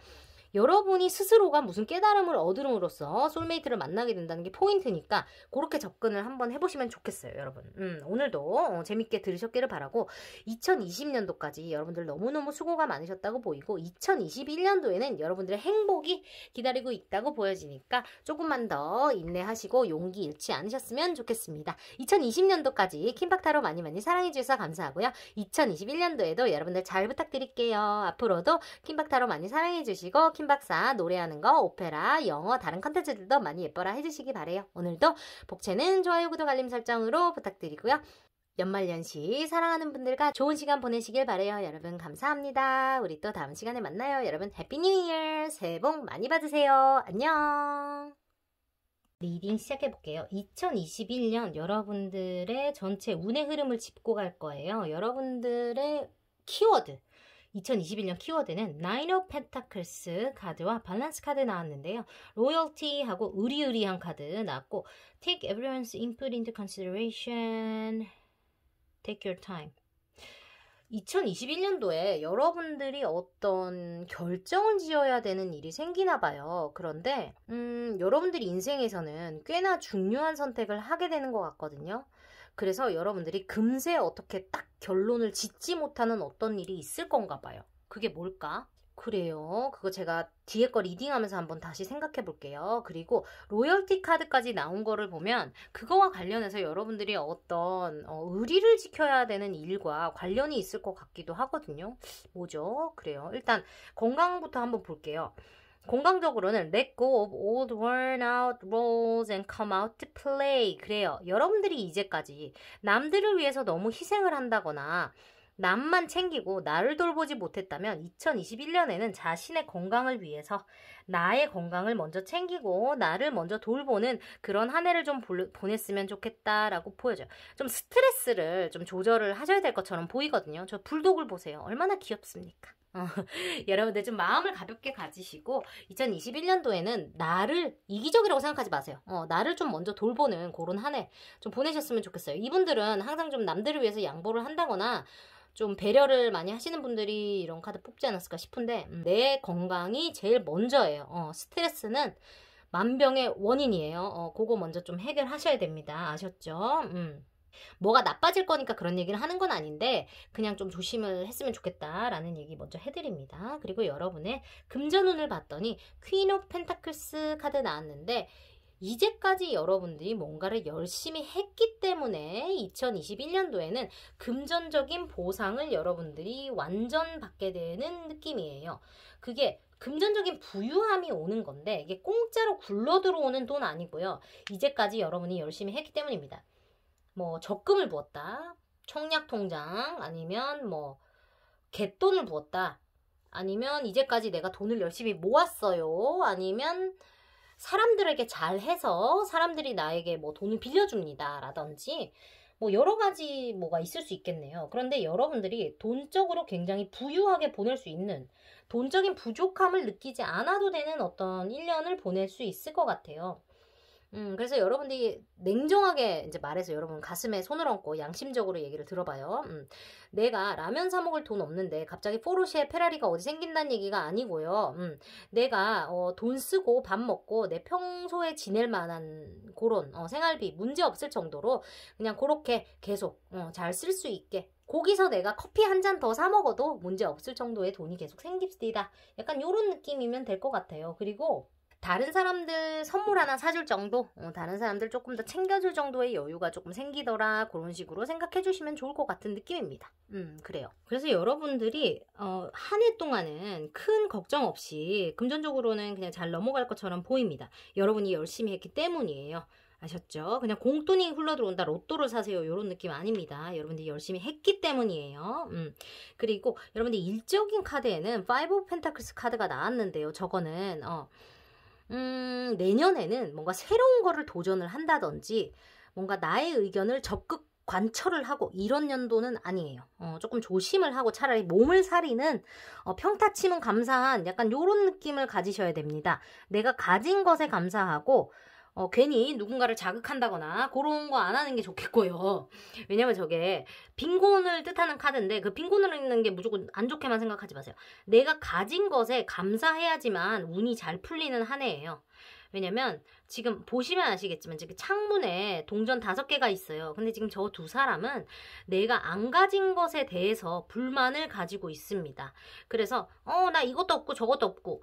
여러분이 스스로가 무슨 깨달음을 얻음으로써 소울메이트를 만나게 된다는 게 포인트니까 그렇게 접근을 한번 해보시면 좋겠어요, 여러분. 오늘도 재밌게 들으셨기를 바라고 2020년도까지 여러분들 너무너무 수고가 많으셨다고 보이고 2021년도에는 여러분들의 행복이 기다리고 있다고 보여지니까 조금만 더 인내하시고 용기 잃지 않으셨으면 좋겠습니다. 2020년도까지 킴박타로 많이 많이 사랑해주셔서 감사하고요. 2021년도에도 여러분들 잘 부탁드릴게요. 앞으로도 킴박타로 많이 사랑해주시고 킴박사 노래하는 거, 오페라, 영어, 다른 컨텐츠들도 많이 예뻐라 해주시기 바래요. 오늘도 복채는 좋아요, 구독, 알림 설정으로 부탁드리고요. 연말연시 사랑하는 분들과 좋은 시간 보내시길 바래요. 여러분 감사합니다. 우리 또 다음 시간에 만나요. 여러분 해피 뉴 이어, 새해 복 많이 받으세요. 안녕. 리딩 시작해볼게요. 2021년 여러분들의 전체 운의 흐름을 짚고 갈 거예요. 여러분들의 키워드 2021년 키워드는 Nine of Pentacles 카드와 밸런스 카드 나왔는데요. 로열티하고 의리의리한 카드 나왔고 Take everyone's input into consideration. Take your time. 2021년도에 여러분들이 어떤 결정을 지어야 되는 일이 생기나 봐요. 그런데 여러분들이 인생에서는 꽤나 중요한 선택을 하게 되는 것 같거든요. 그래서 여러분들이 금세 어떻게 딱 결론을 짓지 못하는 어떤 일이 있을 건가 봐요. 그게 뭘까? 그래요. 그거 제가 뒤에 거 리딩하면서 한번 다시 생각해 볼게요. 그리고 로열티 카드까지 나온 거를 보면 그거와 관련해서 여러분들이 어떤 의리를 지켜야 되는 일과 관련이 있을 것 같기도 하거든요. 뭐죠? 그래요. 일단 건강부터 한번 볼게요. 건강적으로는 Let go of old worn out roles and come out to play. 그래요. 여러분들이 이제까지 남들을 위해서 너무 희생을 한다거나 남만 챙기고 나를 돌보지 못했다면 2021년에는 자신의 건강을 위해서 나의 건강을 먼저 챙기고 나를 먼저 돌보는 그런 한 해를 좀 보냈으면 좋겠다라고 보여져요. 좀 스트레스를 좀 조절을 하셔야 될 것처럼 보이거든요. 저 불독을 보세요. 얼마나 귀엽습니까? 여러분들 좀 마음을 가볍게 가지시고 2021년도에는 나를 이기적이라고 생각하지 마세요. 나를 좀 먼저 돌보는 그런 한 해 좀 보내셨으면 좋겠어요. 이분들은 항상 좀 남들을 위해서 양보를 한다거나 좀 배려를 많이 하시는 분들이 이런 카드 뽑지 않았을까 싶은데 내 건강이 제일 먼저예요. 스트레스는 만병의 원인이에요. 그거 먼저 좀 해결하셔야 됩니다. 아셨죠? 뭐가 나빠질 거니까 그런 얘기를 하는 건 아닌데 그냥 좀 조심을 했으면 좋겠다라는 얘기 먼저 해드립니다. 그리고 여러분의 금전운을 봤더니 퀸 오브 펜타클스 카드 나왔는데 이제까지 여러분들이 뭔가를 열심히 했기 때문에 2021년도에는 금전적인 보상을 여러분들이 완전 받게 되는 느낌이에요. 그게 금전적인 부유함이 오는 건데 이게 공짜로 굴러 들어오는 돈 아니고요. 이제까지 여러분이 열심히 했기 때문입니다. 뭐 적금을 부었다, 청약통장, 아니면 뭐 갯돈을 부었다, 아니면 이제까지 내가 돈을 열심히 모았어요, 아니면 사람들에게 잘해서 사람들이 나에게 뭐 돈을 빌려줍니다 라든지 뭐 여러 가지 뭐가 있을 수 있겠네요. 그런데 여러분들이 돈적으로 굉장히 부유하게 보낼 수 있는, 돈적인 부족함을 느끼지 않아도 되는 어떤 1년을 보낼 수 있을 것 같아요. 그래서 여러분들이 냉정하게 이제 말해서 여러분 가슴에 손을 얹고 양심적으로 얘기를 들어봐요. 내가 라면 사 먹을 돈 없는데 갑자기 포르쉐 페라리가 어디 생긴다는 얘기가 아니고요. 내가 돈 쓰고 밥 먹고 내 평소에 지낼 만한 그런 생활비 문제 없을 정도로 그냥 그렇게 계속 잘 쓸 수 있게, 거기서 내가 커피 한 잔 더 사 먹어도 문제 없을 정도의 돈이 계속 생깁시다. 약간 요런 느낌이면 될 것 같아요. 그리고 다른 사람들 선물 하나 사줄 정도, 다른 사람들 조금 더 챙겨줄 정도의 여유가 조금 생기더라, 그런 식으로 생각해 주시면 좋을 것 같은 느낌입니다. 그래요. 그래서 여러분들이 한 해 동안은 큰 걱정 없이 금전적으로는 그냥 잘 넘어갈 것처럼 보입니다. 여러분이 열심히 했기 때문이에요. 아셨죠? 그냥 공돈이 흘러들어온다, 로또를 사세요, 이런 느낌 아닙니다. 여러분들이 열심히 했기 때문이에요. 그리고 여러분들이 일적인 카드에는 5 of Pentacles 카드가 나왔는데요. 저거는 내년에는 뭔가 새로운 거를 도전을 한다든지 뭔가 나의 의견을 적극 관철을 하고 이런 연도는 아니에요. 조금 조심을 하고 차라리 몸을 사리는 평타치면 감사한 약간 요런 느낌을 가지셔야 됩니다. 내가 가진 것에 감사하고 괜히 누군가를 자극한다거나 그런 거 안 하는 게 좋겠고요. 왜냐면 저게 빈곤을 뜻하는 카드인데 그 빈곤을 읽는 게 무조건 안 좋게만 생각하지 마세요. 내가 가진 것에 감사해야지만 운이 잘 풀리는 한 해예요. 왜냐면 지금 보시면 아시겠지만 지금 창문에 동전 5개가 있어요. 근데 지금 저 두 사람은 내가 안 가진 것에 대해서 불만을 가지고 있습니다. 그래서 나 이것도 없고 저것도 없고,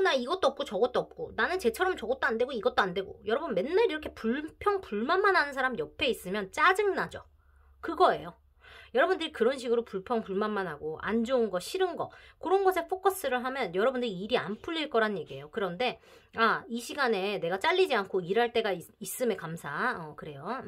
나 이것도 없고 저것도 없고, 나는 쟤처럼 저것도 안 되고 이것도 안 되고. 여러분 맨날 이렇게 불만만 하는 사람 옆에 있으면 짜증나죠. 그거예요. 여러분들이 그런 식으로 불만만 하고 안 좋은 거, 싫은 거, 그런 것에 포커스를 하면 여러분들이 일이 안 풀릴 거란 얘기예요. 그런데 이 시간에 내가 잘리지 않고 일할 때가 있음에 감사. 그래요.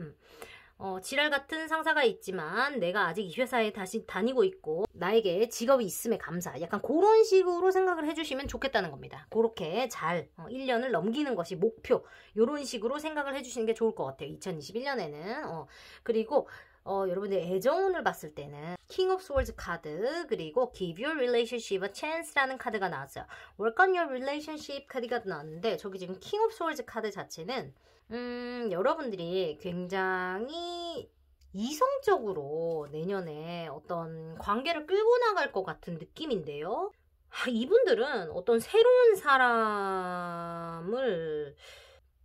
지랄 같은 상사가 있지만 내가 아직 이 회사에 다시 다니고 있고 나에게 직업이 있음에 감사. 약간 그런 식으로 생각을 해주시면 좋겠다는 겁니다. 그렇게 잘 1년을 넘기는 것이 목표. 이런 식으로 생각을 해주시는 게 좋을 것 같아요. 2021년에는. 그리고 여러분들 애정운을 봤을 때는 King of Swords 카드, 그리고 Give Your Relationship a Chance라는 카드가 나왔어요. Work on Your Relationship 카드가 나왔는데 저기 지금 King of Swords 카드 자체는 여러분들이 굉장히 이성적으로 내년에 어떤 관계를 끌고 나갈 것 같은 느낌인데요. 이분들은 어떤 새로운 사람을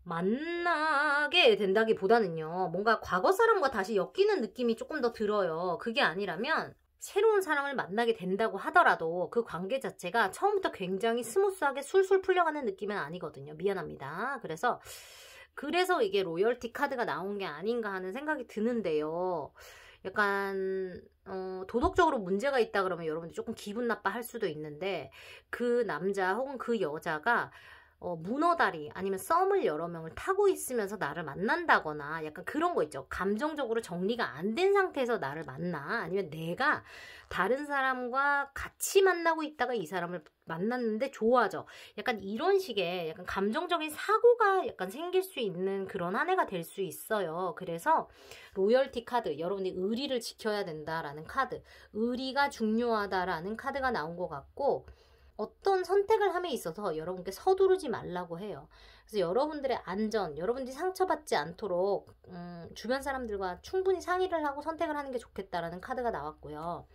만나게 된다기보다는요, 뭔가 과거 사람과 다시 엮이는 느낌이 조금 더 들어요. 그게 아니라면 새로운 사람을 만나게 된다고 하더라도 그 관계 자체가 처음부터 굉장히 스무스하게 술술 풀려가는 느낌은 아니거든요. 미안합니다. 그래서 이게 로열티 카드가 나온 게 아닌가 하는 생각이 드는데요. 약간 도덕적으로 문제가 있다 그러면 여러분들 조금 기분 나빠할 수도 있는데, 그 남자 혹은 그 여자가 문어다리 아니면 썸을 여러 명을 타고 있으면서 나를 만난다거나 약간 그런 거 있죠. 감정적으로 정리가 안 된 상태에서 나를 만나, 아니면 내가 다른 사람과 같이 만나고 있다가 이 사람을 만났는데 좋아져. 약간 이런 식의 약간 감정적인 사고가 약간 생길 수 있는 그런 한 해가 될 수 있어요. 그래서 로열티 카드, 여러분이 의리를 지켜야 된다라는 카드, 의리가 중요하다라는 카드가 나온 것 같고, 어떤 선택을 함에 있어서 여러분께 서두르지 말라고 해요. 그래서 여러분들의 안전, 여러분들이 상처받지 않도록 주변 사람들과 충분히 상의를 하고 선택을 하는 게 좋겠다라는 카드가 나왔고요.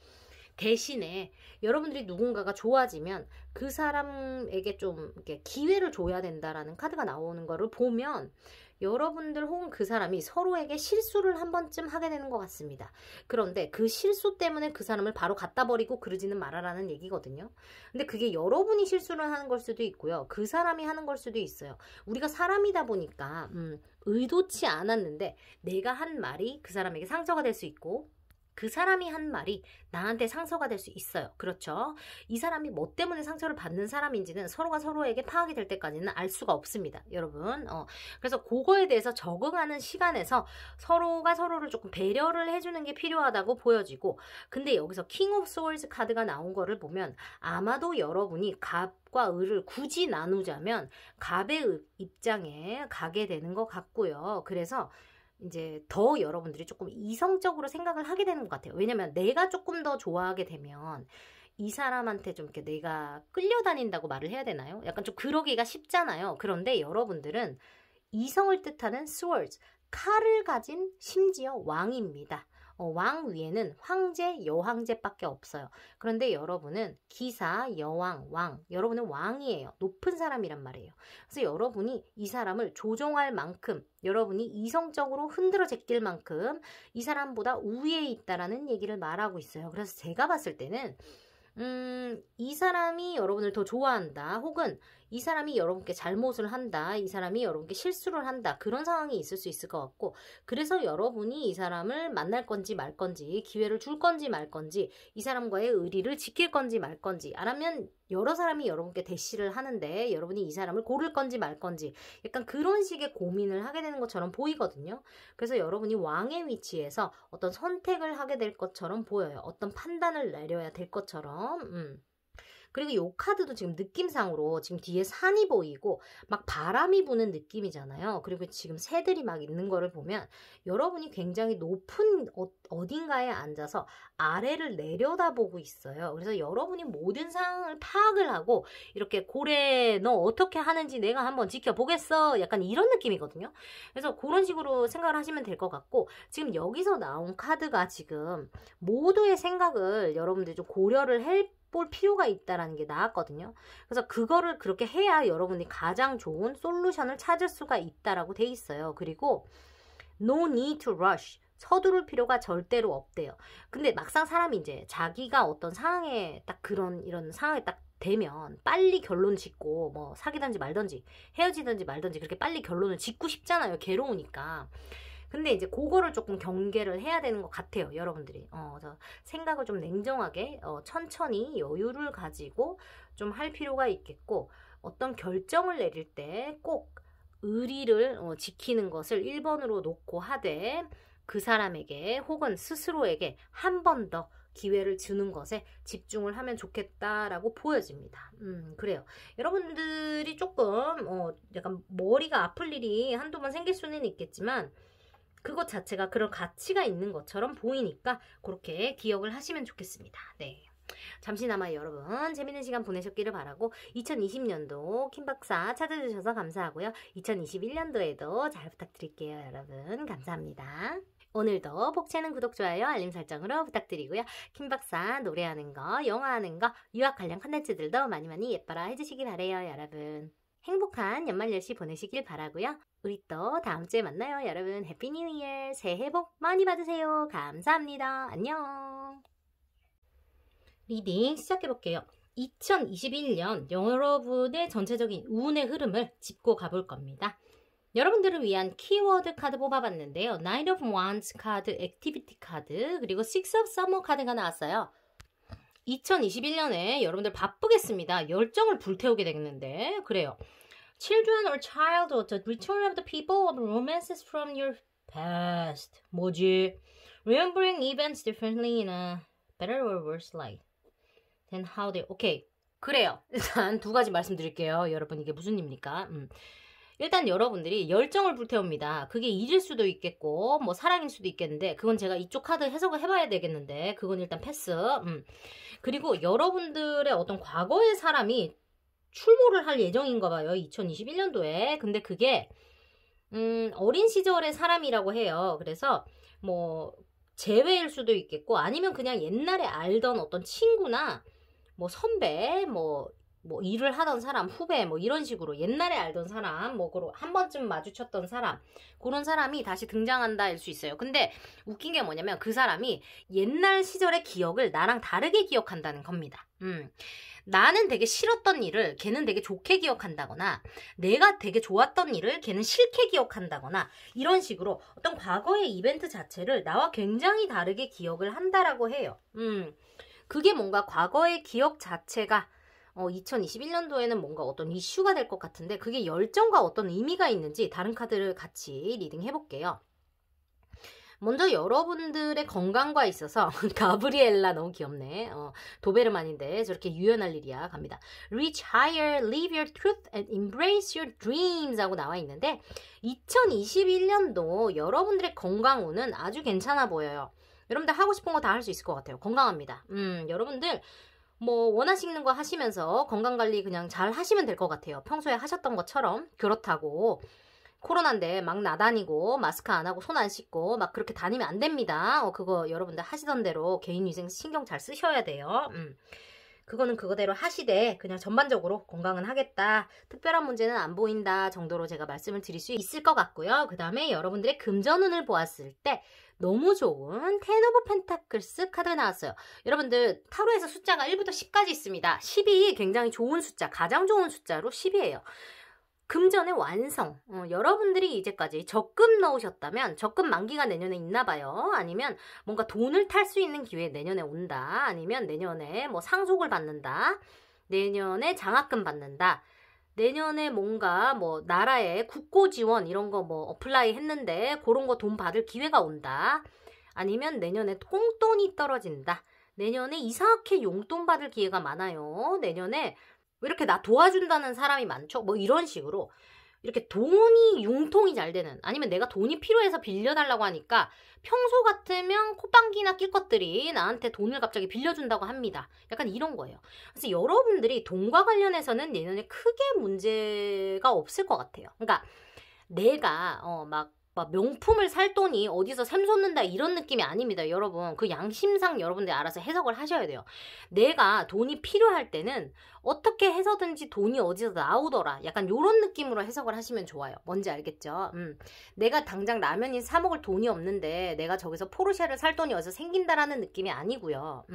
대신에 여러분들이 누군가가 좋아지면 그 사람에게 좀 이렇게 기회를 줘야 된다라는 카드가 나오는 거를 보면 여러분들 혹은 그 사람이 서로에게 실수를 한 번쯤 하게 되는 것 같습니다. 그런데 그 실수 때문에 그 사람을 바로 갖다 버리고 그러지는 말아라는 얘기거든요. 근데 그게 여러분이 실수를 하는 걸 수도 있고요. 그 사람이 하는 걸 수도 있어요. 우리가 사람이다 보니까 의도치 않았는데 내가 한 말이 그 사람에게 상처가 될 수 있고, 그 사람이 한 말이 나한테 상처가 될 수 있어요. 그렇죠? 이 사람이 뭐 때문에 상처를 받는 사람인지는 서로가 서로에게 파악이 될 때까지는 알 수가 없습니다. 여러분. 그래서 그거에 대해서 적응하는 시간에서 서로가 서로를 조금 배려를 해주는 게 필요하다고 보여지고, 근데 여기서 킹 오브 소울즈 카드가 나온 거를 보면 아마도 여러분이 갑과 을을 굳이 나누자면 갑의 입장에 가게 되는 것 같고요. 그래서 이제 더 여러분들이 조금 이성적으로 생각을 하게 되는 것 같아요. 왜냐면 내가 조금 더 좋아하게 되면 이 사람한테 좀 이렇게 내가 끌려다닌다고 말을 해야 되나요? 약간 좀 그러기가 쉽잖아요. 그런데 여러분들은 이성을 뜻하는 swords, 칼을 가진 심지어 왕입니다. 왕 위에는 황제, 여황제밖에 없어요. 그런데 여러분은 기사, 여왕, 왕, 여러분은 왕이에요. 높은 사람이란 말이에요. 그래서 여러분이 이 사람을 조종할 만큼, 여러분이 이성적으로 흔들어 제낄 만큼 이 사람보다 우위에 있다라는 얘기를 말하고 있어요. 그래서 제가 봤을 때는 이 사람이 여러분을 더 좋아한다, 혹은 이 사람이 여러분께 잘못을 한다, 이 사람이 여러분께 실수를 한다, 그런 상황이 있을 수 있을 것 같고, 그래서 여러분이 이 사람을 만날 건지 말 건지, 기회를 줄 건지 말 건지, 이 사람과의 의리를 지킬 건지 말 건지, 아니면 여러 사람이 여러분께 대시를 하는데 여러분이 이 사람을 고를 건지 말 건지, 약간 그런 식의 고민을 하게 되는 것처럼 보이거든요. 그래서 여러분이 왕의 위치에서 어떤 선택을 하게 될 것처럼 보여요. 어떤 판단을 내려야 될 것처럼. 그리고 이 카드도 지금 느낌상으로 지금 뒤에 산이 보이고 막 바람이 부는 느낌이잖아요. 그리고 지금 새들이 막 있는 거를 보면 여러분이 굉장히 높은 어딘가에 앉아서 아래를 내려다보고 있어요. 그래서 여러분이 모든 상황을 파악을 하고 이렇게 고래 너 어떻게 하는지 내가 한번 지켜보겠어, 약간 이런 느낌이거든요. 그래서 그런 식으로 생각을 하시면 될 것 같고, 지금 여기서 나온 카드가 지금 모두의 생각을 여러분들이 좀 고려를 볼 필요가 있다라는 게 나왔거든요. 그래서 그거를 그렇게 해야 여러분이 가장 좋은 솔루션을 찾을 수가 있다라고 돼 있어요. 그리고 no need to rush, 서두를 필요가 절대로 없대요. 근데 막상 사람이 이제 자기가 어떤 상황에 딱 이런 상황에 딱 되면 빨리 결론 짓고 뭐 사귀든지 말든지 헤어지든지 말든지 그렇게 빨리 결론을 짓고 싶잖아요. 괴로우니까. 근데 이제 그거를 조금 경계를 해야 되는 것 같아요, 여러분들이. 생각을 좀 냉정하게, 천천히 여유를 가지고 좀 할 필요가 있겠고, 어떤 결정을 내릴 때 꼭 의리를 지키는 것을 1번으로 놓고 하되, 그 사람에게 혹은 스스로에게 한 번 더 기회를 주는 것에 집중을 하면 좋겠다라고 보여집니다. 그래요. 여러분들이 조금 약간 머리가 아플 일이 한두 번 생길 수는 있겠지만, 그것 자체가 그런 가치가 있는 것처럼 보이니까 그렇게 기억을 하시면 좋겠습니다. 네. 잠시나마 여러분 재밌는 시간 보내셨기를 바라고, 2020년도 킴박사 찾아주셔서 감사하고요. 2021년도에도 잘 부탁드릴게요. 여러분 감사합니다. 오늘도 복채는 구독, 좋아요, 알림 설정으로 부탁드리고요. 킴박사 노래하는 거, 영화하는 거, 유학 관련 컨텐츠들도 많이 많이 예뻐라 해주시기 바래요. 여러분 행복한 연말 연시 보내시길 바라고요. 우리 또 다음 주에 만나요. 여러분 해피 뉴 이어, 새해 복 많이 받으세요. 감사합니다. 안녕. 리딩 시작해볼게요. 2021년 여러분의 전체적인 운의 흐름을 짚고 가볼 겁니다. 여러분들을 위한 키워드 카드 뽑아봤는데요. Knight of Wands 카드, 액티비티 카드, 그리고 Six of Summer 카드가 나왔어요. 2021년에 여러분들 바쁘겠습니다. 열정을 불태우게 되겠는데, 그래요. Children or childhood, the return of the people of romances from your past. 뭐지? Remembering events differently in a better or worse light than how they... 오케이. 그래요. 일단 두 가지 말씀드릴게요. 여러분 이게 무슨 일입니까? 일단 여러분들이 열정을 불태웁니다. 그게 일일 수도 있겠고 뭐 사랑일 수도 있겠는데, 그건 제가 이쪽 카드 해석을 해봐야 되겠는데 그건 일단 패스. 그리고 여러분들의 어떤 과거의 사람이 출몰을 할 예정인가 봐요. 2021년도에. 근데 그게 어린 시절의 사람이라고 해요. 그래서 뭐 재회일 수도 있겠고, 아니면 그냥 옛날에 알던 어떤 친구나 뭐 선배, 뭐 뭐 일을 하던 사람, 후배 뭐 이런 식으로 옛날에 알던 사람, 뭐 한 번쯤 마주쳤던 사람, 그런 사람이 다시 등장한다일 수 있어요. 근데 웃긴 게 뭐냐면 그 사람이 옛날 시절의 기억을 나랑 다르게 기억한다는 겁니다. 나는 되게 싫었던 일을 걔는 되게 좋게 기억한다거나, 내가 되게 좋았던 일을 걔는 싫게 기억한다거나, 이런 식으로 어떤 과거의 이벤트 자체를 나와 굉장히 다르게 기억을 한다라고 해요. 그게 뭔가 과거의 기억 자체가 2021년도에는 뭔가 어떤 이슈가 될 것 같은데, 그게 열정과 어떤 의미가 있는지 다른 카드를 같이 리딩 해볼게요. 먼저 여러분들의 건강과 있어서 가브리엘라 너무 귀엽네. 도베르만인데 저렇게 유연할 일이야. 갑니다. Reach higher, live your truth and embrace your dreams 하고 나와 있는데 2021년도 여러분들의 건강운은 아주 괜찮아 보여요. 여러분들 하고 싶은 거 다 할 수 있을 것 같아요. 건강합니다. 여러분들 뭐 원하시는 거 하시면서 건강관리 그냥 잘 하시면 될 것 같아요. 평소에 하셨던 것처럼. 그렇다고 코로나인데 막 나다니고 마스크 안 하고 손 안 씻고 막 그렇게 다니면 안 됩니다. 그거 여러분들 하시던 대로 개인위생 신경 잘 쓰셔야 돼요. 그거는 그거대로 하시되 그냥 전반적으로 건강은 하겠다, 특별한 문제는 안 보인다 정도로 제가 말씀을 드릴 수 있을 것 같고요. 그 다음에 여러분들의 금전운을 보았을 때 너무 좋은 텐 오브 펜타클스 카드가 나왔어요. 여러분들 타로에서 숫자가 1부터 10까지 있습니다. 10이 굉장히 좋은 숫자, 가장 좋은 숫자로 10이에요. 금전의 완성. 여러분들이 이제까지 적금 넣으셨다면 적금 만기가 내년에 있나 봐요. 아니면 뭔가 돈을 탈 수 있는 기회 내년에 온다. 아니면 내년에 뭐 상속을 받는다. 내년에 장학금 받는다. 내년에 뭔가 뭐 나라의 국고 지원 이런 거 뭐 어플라이 했는데 그런 거 돈 받을 기회가 온다. 아니면 내년에 꽁돈이 떨어진다. 내년에 이상하게 용돈 받을 기회가 많아요. 내년에 왜 이렇게 나 도와준다는 사람이 많죠? 뭐 이런 식으로 이렇게 돈이 융통이 잘 되는, 아니면 내가 돈이 필요해서 빌려달라고 하니까 평소 같으면 콧방귀나 낄 것들이 나한테 돈을 갑자기 빌려준다고 합니다. 약간 이런 거예요. 그래서 여러분들이 돈과 관련해서는 내년에 크게 문제가 없을 것 같아요. 그러니까 내가 막 명품을 살 돈이 어디서 샘솟는다 이런 느낌이 아닙니다. 여러분 그 양심상 여러분들 알아서 해석을 하셔야 돼요. 내가 돈이 필요할 때는 어떻게 해서든지 돈이 어디서 나오더라, 약간 요런 느낌으로 해석을 하시면 좋아요. 뭔지 알겠죠? 내가 당장 라면이 사 먹을 돈이 없는데 내가 저기서 포르쉐를 살 돈이 어디서 생긴다라는 느낌이 아니고요.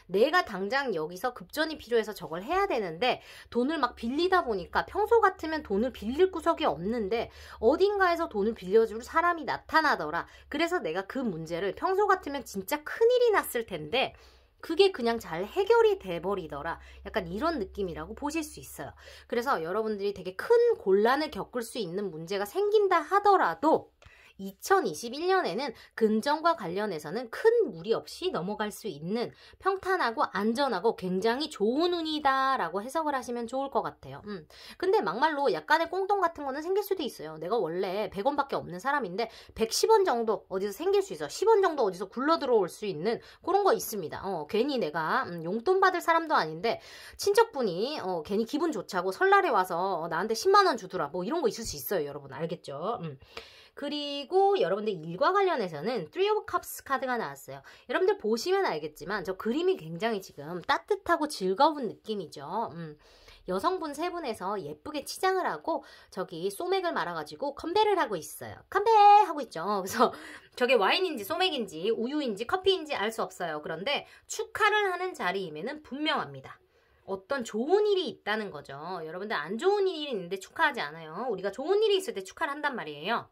내가 당장 여기서 급전이 필요해서 저걸 해야 되는데 돈을 막 빌리다 보니까 평소 같으면 돈을 빌릴 구석이 없는데 어딘가에서 돈을 빌려줄 사람이 나타나더라. 그래서 내가 그 문제를 평소 같으면 진짜 큰일이 났을 텐데 그게 그냥 잘 해결이 돼버리더라. 약간 이런 느낌이라고 보실 수 있어요. 그래서 여러분들이 되게 큰 곤란을 겪을 수 있는 문제가 생긴다 하더라도 2021년에는 금전과 관련해서는 큰 무리 없이 넘어갈 수 있는 평탄하고 안전하고 굉장히 좋은 운이다 라고 해석을 하시면 좋을 것 같아요. 근데 막말로 약간의 꽁돈 같은 거는 생길 수도 있어요. 내가 원래 100원밖에 없는 사람인데 110원 정도 어디서 생길 수 있어. 10원 정도 어디서 굴러 들어올 수 있는 그런 거 있습니다. 괜히 내가 용돈 받을 사람도 아닌데 친척분이 괜히 기분 좋자고 설날에 와서 나한테 10만원 주더라, 뭐 이런 거 있을 수 있어요. 여러분 알겠죠? 그리고 여러분들 일과 관련해서는 3 of Cups 카드가 나왔어요. 여러분들 보시면 알겠지만 저 그림이 굉장히 지금 따뜻하고 즐거운 느낌이죠. 여성분 세 분에서 예쁘게 치장을 하고 저기 소맥을 말아가지고 컴배를 하고 있어요. 컴배 하고 있죠. 그래서 저게 와인인지 소맥인지 우유인지 커피인지 알 수 없어요. 그런데 축하를 하는 자리임에는 분명합니다. 어떤 좋은 일이 있다는 거죠. 여러분들 안 좋은 일이 있는데 축하하지 않아요. 우리가 좋은 일이 있을 때 축하를 한단 말이에요.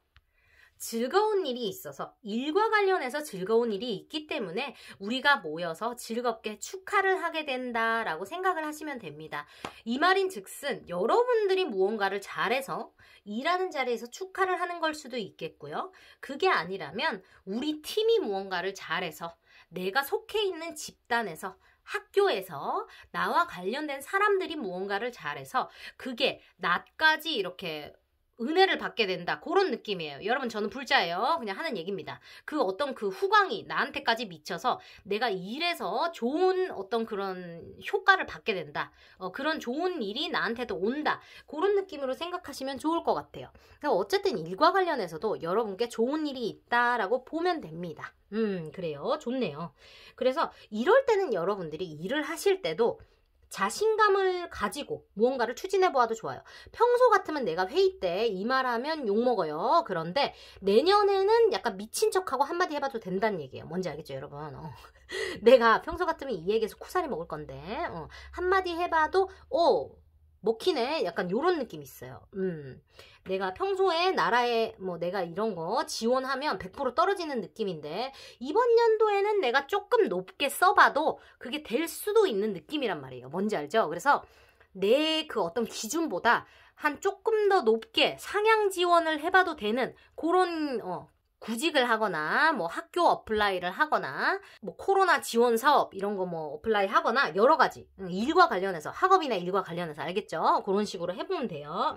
즐거운 일이 있어서, 일과 관련해서 즐거운 일이 있기 때문에 우리가 모여서 즐겁게 축하를 하게 된다라고 생각을 하시면 됩니다. 이 말인 즉슨 여러분들이 무언가를 잘해서 일하는 자리에서 축하를 하는 걸 수도 있겠고요. 그게 아니라면 우리 팀이 무언가를 잘해서 내가 속해 있는 집단에서, 학교에서 나와 관련된 사람들이 무언가를 잘해서 그게 나까지 이렇게 은혜를 받게 된다, 그런 느낌이에요. 여러분 저는 불자예요. 그냥 하는 얘기입니다. 그 어떤 그 후광이 나한테까지 미쳐서 내가 일해서 좋은 어떤 그런 효과를 받게 된다, 그런 좋은 일이 나한테도 온다, 그런 느낌으로 생각하시면 좋을 것 같아요. 그러니까 어쨌든 일과 관련해서도 여러분께 좋은 일이 있다라고 보면 됩니다. 그래요. 좋네요. 그래서 이럴 때는 여러분들이 일을 하실 때도 자신감을 가지고 무언가를 추진해보아도 좋아요. 평소 같으면 내가 회의 때 이 말하면 욕먹어요. 그런데 내년에는 약간 미친 척하고 한마디 해봐도 된다는 얘기예요. 뭔지 알겠죠, 여러분? 내가 평소 같으면 이 얘기에서 쿠사리 먹을 건데 한마디 해봐도 먹히네. 약간 요런 느낌이 있어요. 내가 평소에 나라에 뭐 내가 이런 거 지원하면 100% 떨어지는 느낌인데 이번 연도에는 내가 조금 높게 써봐도 그게 될 수도 있는 느낌이란 말이에요. 뭔지 알죠? 그래서 내 그 어떤 기준보다 한 조금 더 높게 상향 지원을 해봐도 되는 그런 구직을 하거나 뭐 학교 어플라이를 하거나 뭐 코로나 지원 사업 이런 거 뭐 어플라이 하거나 여러 가지 일과 관련해서 학업이나 일과 관련해서 알겠죠? 그런 식으로 해보면 돼요.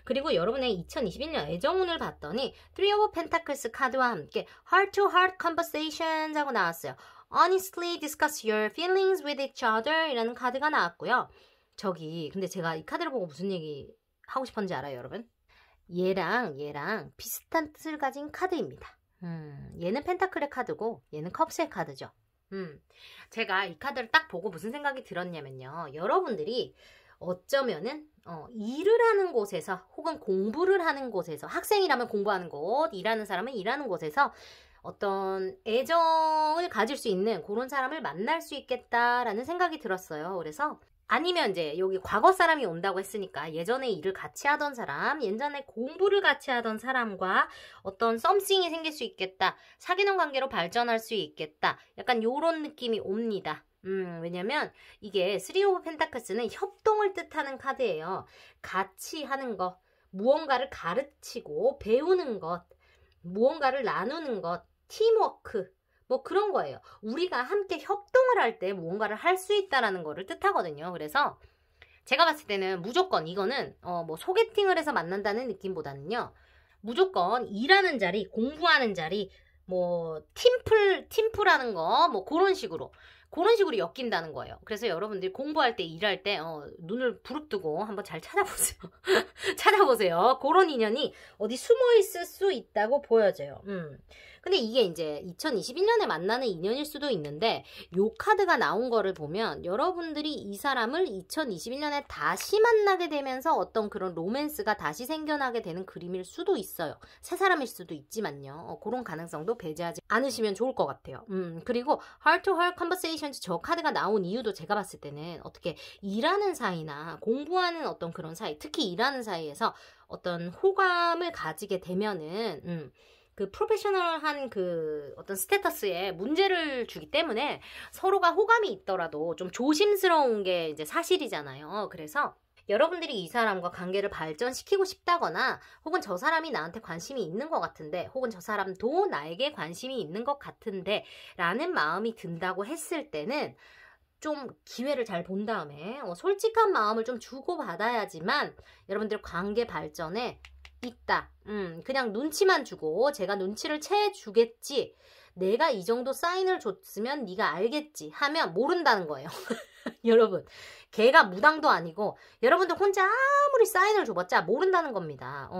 그리고 여러분의 2021년 애정운을 봤더니 Three of Pentacles 카드와 함께 Heart to Heart Conversations 하고 나왔어요. Honestly discuss your feelings with each other 이라는 카드가 나왔고요. 근데 제가 이 카드를 보고 무슨 얘기 하고 싶었는지 알아요, 여러분? 얘랑 비슷한 뜻을 가진 카드입니다. 얘는 펜타클의 카드고 얘는 컵스의 카드죠. 제가 이 카드를 딱 보고 무슨 생각이 들었냐면요. 여러분들이 어쩌면은 일을 하는 곳에서 혹은 공부를 하는 곳에서 학생이라면 공부하는 곳, 일하는 사람은 일하는 곳에서 어떤 애정을 가질 수 있는 그런 사람을 만날 수 있겠다라는 생각이 들었어요. 그래서 아니면 이제 여기 과거 사람이 온다고 했으니까 예전에 일을 같이 하던 사람, 예전에 공부를 같이 하던 사람과 어떤 썸씽이 생길 수 있겠다. 사귀는 관계로 발전할 수 있겠다. 약간 요런 느낌이 옵니다. 왜냐면 이게 쓰리 오브 펜타클스는 협동을 뜻하는 카드예요. 같이 하는 것, 무언가를 가르치고 배우는 것, 무언가를 나누는 것, 팀워크 뭐 그런 거예요. 우리가 함께 협동을 할 때 무언가를 할 수 있다라는 거를 뜻하거든요. 그래서 제가 봤을 때는 무조건 이거는 뭐 소개팅을 해서 만난다는 느낌보다는요. 무조건 일하는 자리, 공부하는 자리, 뭐 팀플하는 거 뭐 그런 식으로 엮인다는 거예요. 그래서 여러분들이 공부할 때 일할 때 눈을 부릅뜨고 한번 잘 찾아보세요. 찾아보세요. 그런 인연이 어디 숨어 있을 수 있다고 보여져요. 근데 이게 이제 2021년에 만나는 인연일 수도 있는데 요 카드가 나온 거를 보면 여러분들이 이 사람을 2021년에 다시 만나게 되면서 어떤 그런 로맨스가 다시 생겨나게 되는 그림일 수도 있어요. 새 사람일 수도 있지만요. 그런 가능성도 배제하지 않으시면 좋을 것 같아요. 그리고 Heart to Heart Conversations 저 카드가 나온 이유도 제가 봤을 때는 어떻게 일하는 사이나 공부하는 어떤 그런 사이, 특히 일하는 사이에서 어떤 호감을 가지게 되면은 그 프로페셔널한 그 어떤 스테터스에 문제를 주기 때문에 서로가 호감이 있더라도 좀 조심스러운 게 이제 사실이잖아요. 그래서 여러분들이 이 사람과 관계를 발전시키고 싶다거나 혹은 저 사람이 나한테 관심이 있는 것 같은데 혹은 저 사람도 나에게 관심이 있는 것 같은데 라는 마음이 든다고 했을 때는 좀 기회를 잘 본 다음에 솔직한 마음을 좀 주고받아야지만 여러분들 관계 발전에 있다. 그냥 눈치만 주고 제가 눈치를 채주겠지. 내가 이 정도 사인을 줬으면 네가 알겠지 하면 모른다는 거예요. 여러분, 걔가 무당도 아니고 여러분들 혼자 아무리 사인을 줘봤자 모른다는 겁니다.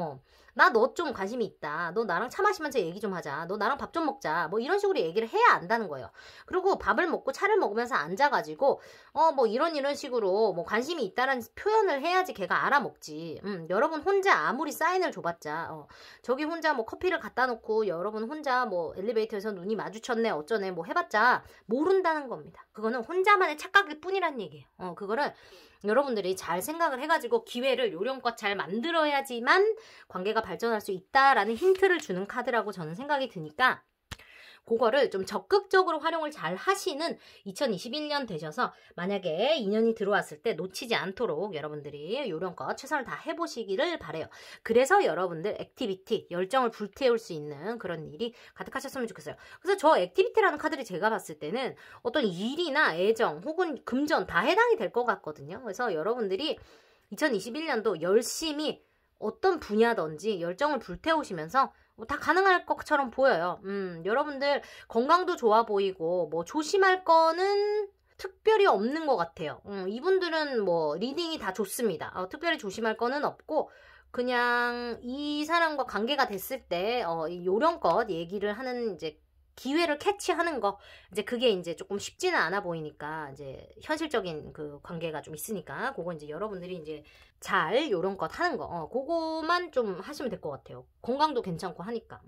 나 너 좀 관심이 있다. 너 나랑 차 마시면서 얘기 좀 하자. 너 나랑 밥 좀 먹자. 뭐 이런 식으로 얘기를 해야 안다는 거예요. 그리고 밥을 먹고 차를 먹으면서 앉아가지고 뭐 이런 식으로 뭐 관심이 있다는 표현을 해야지 걔가 알아먹지. 여러분 혼자 아무리 사인을 줘봤자 저기 혼자 뭐 커피를 갖다 놓고 여러분 혼자 뭐 엘리베이터에서 눈이 마주쳤네 어쩌네 뭐 해봤자 모른다는 겁니다. 그거는 혼자만의 착각일 뿐이란 얘기예요. 그거를 여러분들이 잘 생각을 해가지고 기회를 요령껏 잘 만들어야지만 관계가 발전할 수 있다라는 힌트를 주는 카드라고 저는 생각이 드니까 그거를 좀 적극적으로 활용을 잘 하시는 2021년 되셔서 만약에 인연이 들어왔을 때 놓치지 않도록 여러분들이 요령껏 최선을 다 해보시기를 바래요. 그래서 여러분들 액티비티, 열정을 불태울 수 있는 그런 일이 가득하셨으면 좋겠어요. 그래서 저 액티비티라는 카드를 제가 봤을 때는 어떤 일이나 애정 혹은 금전 다 해당이 될 것 같거든요. 그래서 여러분들이 2021년도 열심히 어떤 분야든지 열정을 불태우시면서 다 가능할 것처럼 보여요. 여러분들 건강도 좋아 보이고 뭐 조심할 거는 특별히 없는 것 같아요. 이분들은 뭐 리딩이 다 좋습니다. 특별히 조심할 거는 없고 그냥 이 사람과 관계가 됐을 때 요령껏 얘기를 하는 이제 기회를 캐치하는 거, 이제 그게 이제 조금 쉽지는 않아 보이니까, 이제 현실적인 그 관계가 좀 있으니까, 그거 이제 여러분들이 이제 잘 요런 것 하는 거, 그거만 좀 하시면 될 것 같아요. 건강도 괜찮고 하니까.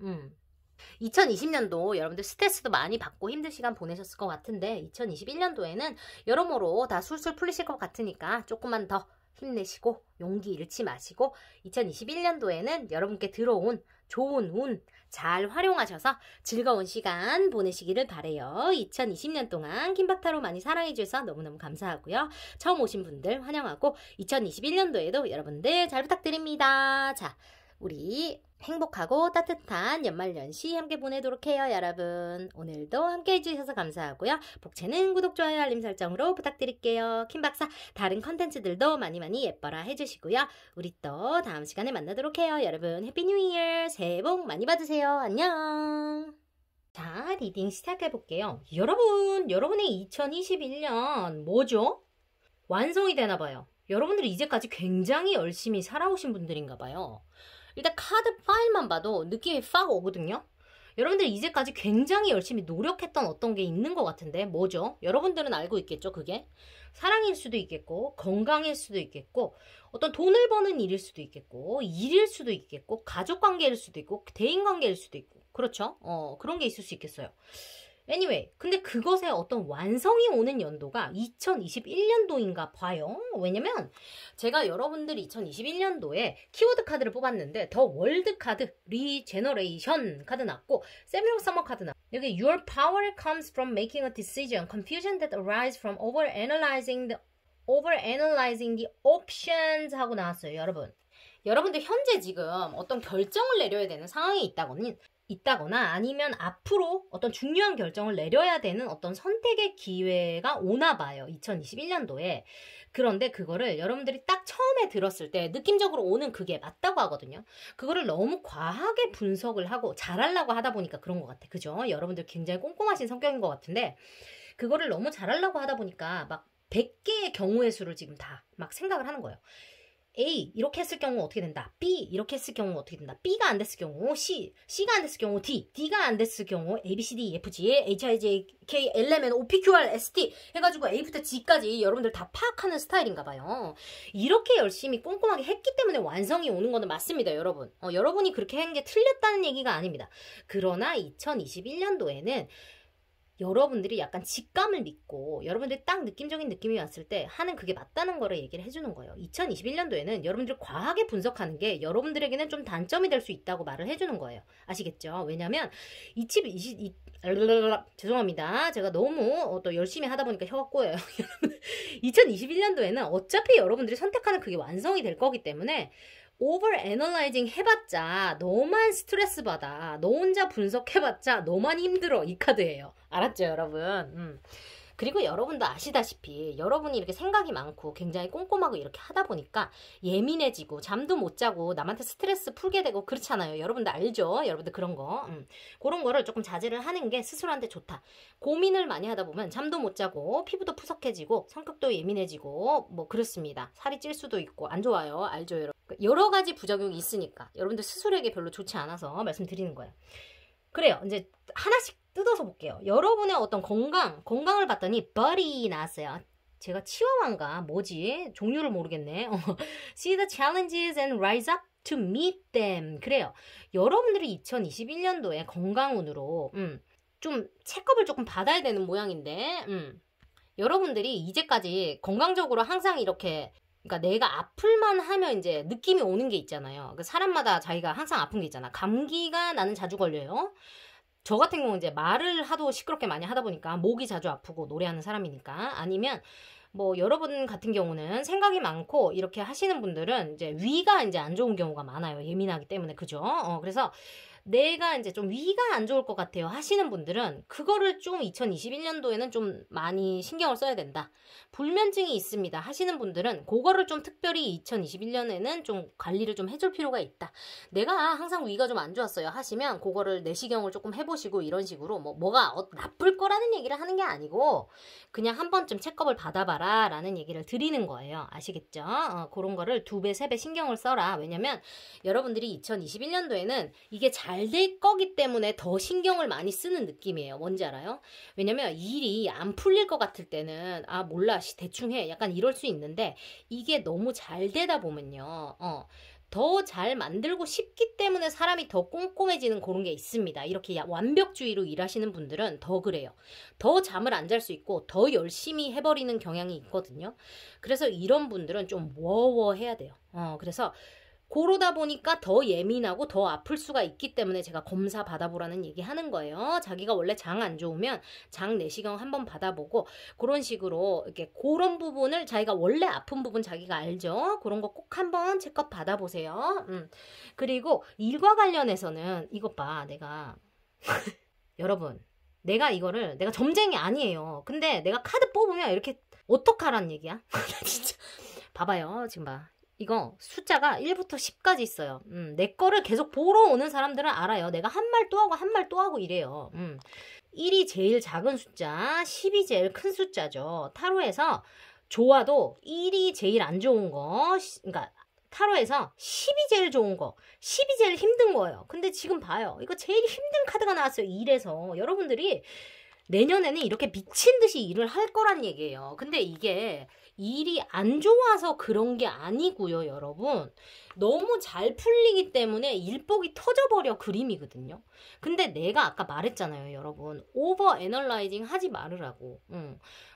2020년도 여러분들 스트레스도 많이 받고 힘든 시간 보내셨을 것 같은데 2021년도에는 여러모로 다 술술 풀리실 것 같으니까 조금만 더 힘내시고 용기 잃지 마시고 2021년도에는 여러분께 들어온 좋은 운 잘 활용하셔서 즐거운 시간 보내시기를 바래요. 2020년 동안 김박타로 많이 사랑해주셔서 너무너무 감사하고요. 처음 오신 분들 환영하고 2021년도에도 여러분들 잘 부탁드립니다. 자, 우리 행복하고 따뜻한 연말연시 함께 보내도록 해요, 여러분. 오늘도 함께 해주셔서 감사하고요. 복채는 구독, 좋아요, 알림 설정으로 부탁드릴게요. 킴박사 다른 컨텐츠들도 많이 예뻐라 해주시고요. 우리 또 다음 시간에 만나도록 해요, 여러분. 해피 뉴 이어! 새해 복 많이 받으세요. 안녕! 자, 리딩 시작해볼게요. 여러분의 2021년 뭐죠? 완성이 되나봐요. 여러분들이 이제까지 굉장히 열심히 살아오신 분들인가봐요. 일단 카드 파일만 봐도 느낌이 팍 오거든요. 여러분들 이제까지 굉장히 열심히 노력했던 어떤 게 있는 것 같은데 뭐죠? 여러분들은 알고 있겠죠, 그게? 사랑일 수도 있겠고 건강일 수도 있겠고 어떤 돈을 버는 일일 수도 있겠고 일일 수도 있겠고 가족관계일 수도 있고 대인관계일 수도 있고 그렇죠? 그런 게 있을 수 있겠어요. anyway, 근데 그것에 어떤 완성이 오는 연도가 2021년도인가 봐요. 왜냐면 제가 여러분들 2021년도에 키워드 카드를 뽑았는데 더 월드 카드, 리제너레이션 카드 났고 세미롱 서머 카드 났고 여기 Your power comes from making a decision, confusion that arises from overanalyzing the options 하고 나왔어요, 여러분. 여러분들 현재 지금 어떤 결정을 내려야 되는 상황이 있다거나 아니면 앞으로 어떤 중요한 결정을 내려야 되는 어떤 선택의 기회가 오나 봐요. 2021년도에. 그런데 그거를 여러분들이 딱 처음에 들었을 때 느낌적으로 오는 그게 맞다고 하거든요. 그거를 너무 과하게 분석을 하고 잘하려고 하다 보니까 그런 것 같아. 그죠? 여러분들 굉장히 꼼꼼하신 성격인 것 같은데 그거를 너무 잘하려고 하다 보니까 막 100개의 경우의 수를 지금 다 막 생각을 하는 거예요. A 이렇게 했을 경우 어떻게 된다. B 이렇게 했을 경우 어떻게 된다. B가 안 됐을 경우 C가 안 됐을 경우 D가 안 됐을 경우 A, B, C, D, E, F, G, H, I, J, K, L, M, N, O, P, Q, R, S, T 해가지고 A부터 G까지 여러분들 다 파악하는 스타일인가 봐요. 이렇게 열심히 꼼꼼하게 했기 때문에 완성이 오는 거는 맞습니다, 여러분. 여러분이 그렇게 한 게 틀렸다는 얘기가 아닙니다. 그러나 2021년도에는 여러분들이 약간 직감을 믿고 여러분들이 딱 느낌적인 느낌이 왔을 때 하는 그게 맞다는 거를 얘기를 해주는 거예요. 2021년도에는 여러분들이 과하게 분석하는 게 여러분들에게는 좀 단점이 될 수 있다고 말을 해주는 거예요. 아시겠죠? 왜냐면 죄송합니다. 제가 너무 또 열심히 하다 보니까 혀가 꼬여요. 2021년도에는 어차피 여러분들이 선택하는 그게 완성이 될 거기 때문에 오버 애널라이징 해봤자 너만 스트레스 받아. 너 혼자 분석해봤자 너만 힘들어. 이 카드예요. 알았죠, 여러분? 그리고 여러분도 아시다시피 여러분이 이렇게 생각이 많고 굉장히 꼼꼼하고 이렇게 하다 보니까 예민해지고 잠도 못 자고 남한테 스트레스 풀게 되고 그렇잖아요. 여러분들 알죠? 여러분들 그런 거. 그런 거를 조금 자제를 하는 게 스스로한테 좋다. 고민을 많이 하다 보면 잠도 못 자고 피부도 푸석해지고 성격도 예민해지고 뭐 그렇습니다. 살이 찔 수도 있고 안 좋아요. 알죠, 여러분? 여러 가지 부작용이 있으니까 여러분들 스스로에게 별로 좋지 않아서 말씀드리는 거예요. 그래요. 이제 하나씩 뜯어서 볼게요. 여러분의 어떤 건강을 봤더니 body 나왔어요. 제가 치와와인가 뭐지? 종류를 모르겠네. See the challenges and rise up to meet them. 그래요. 여러분들이 2021년도에 건강운으로 좀 체크업을 조금 받아야 되는 모양인데 여러분들이 이제까지 건강적으로 항상 이렇게 그러니까 내가 아플만 하면 이제 느낌이 오는 게 있잖아요. 사람마다 자기가 항상 아픈 게 있잖아. 감기가 나는 자주 걸려요. 저 같은 경우는 이제 말을 하도 시끄럽게 많이 하다 보니까 목이 자주 아프고 노래하는 사람이니까 아니면 뭐 여러분 같은 경우는 생각이 많고 이렇게 하시는 분들은 이제 위가 이제 안 좋은 경우가 많아요. 예민하기 때문에 그죠? 그래서 내가 이제 좀 위가 안 좋을 것 같아요 하시는 분들은 그거를 좀 2021년도에는 좀 많이 신경을 써야 된다. 불면증이 있습니다 하시는 분들은 그거를 좀 특별히 2021년에는 좀 관리를 좀 해줄 필요가 있다. 내가 항상 위가 좀 안 좋았어요 하시면 그거를 내시경을 조금 해보시고 이런 식으로 뭐가 나쁠 거라는 얘기를 하는 게 아니고 그냥 한 번쯤 체크업을 받아봐라 라는 얘기를 드리는 거예요. 아시겠죠? 그런 거를 2배, 3배 신경을 써라. 왜냐면 여러분들이 2021년도에는 이게 잘 잘 될 거기 때문에 더 신경을 많이 쓰는 느낌이에요. 뭔지 알아요? 왜냐면 일이 안 풀릴 것 같을 때는 아 몰라 대충 해 약간 이럴 수 있는데 이게 너무 잘 되다 보면요. 더 잘 만들고 싶기 때문에 사람이 더 꼼꼼해지는 그런 게 있습니다. 이렇게 완벽주의로 일하시는 분들은 더 그래요. 더 잠을 안 잘 수 있고 더 열심히 해버리는 경향이 있거든요. 그래서 이런 분들은 좀 워워해야 돼요. 그래서 그러다 보니까 더 예민하고 더 아플 수가 있기 때문에 제가 검사 받아보라는 얘기 하는 거예요. 자기가 원래 장 안 좋으면 장 내시경 한번 받아보고 그런 식으로 이렇게 그런 부분을 자기가 원래 아픈 부분 자기가 알죠. 그런 거 꼭 한번 체크업 받아보세요. 그리고 일과 관련해서는 이것 봐 내가 여러분 내가 점쟁이 아니에요. 근데 내가 카드 뽑으면 이렇게 어떡하란 얘기야? 진짜 봐봐요. 지금 봐. 이거 숫자가 1부터 10까지 있어요. 내 거를 계속 보러 오는 사람들은 알아요. 내가 한 말 또 하고 한 말 또 하고 이래요. 1이 제일 작은 숫자, 10이 제일 큰 숫자죠. 타로에서 좋아도 1이 제일 안 좋은 거, 그러니까 타로에서 10이 제일 좋은 거, 10이 제일 힘든 거예요. 근데 지금 봐요. 이거 제일 힘든 카드가 나왔어요. 1에서. 여러분들이 내년에는 이렇게 미친 듯이 일을 할 거란 얘기예요. 근데 이게 일이 안 좋아서 그런 게 아니고요, 여러분. 너무 잘 풀리기 때문에 일복이 터져버려 그림이거든요. 근데 내가 아까 말했잖아요, 여러분. 오버 애널라이징 하지 말으라고.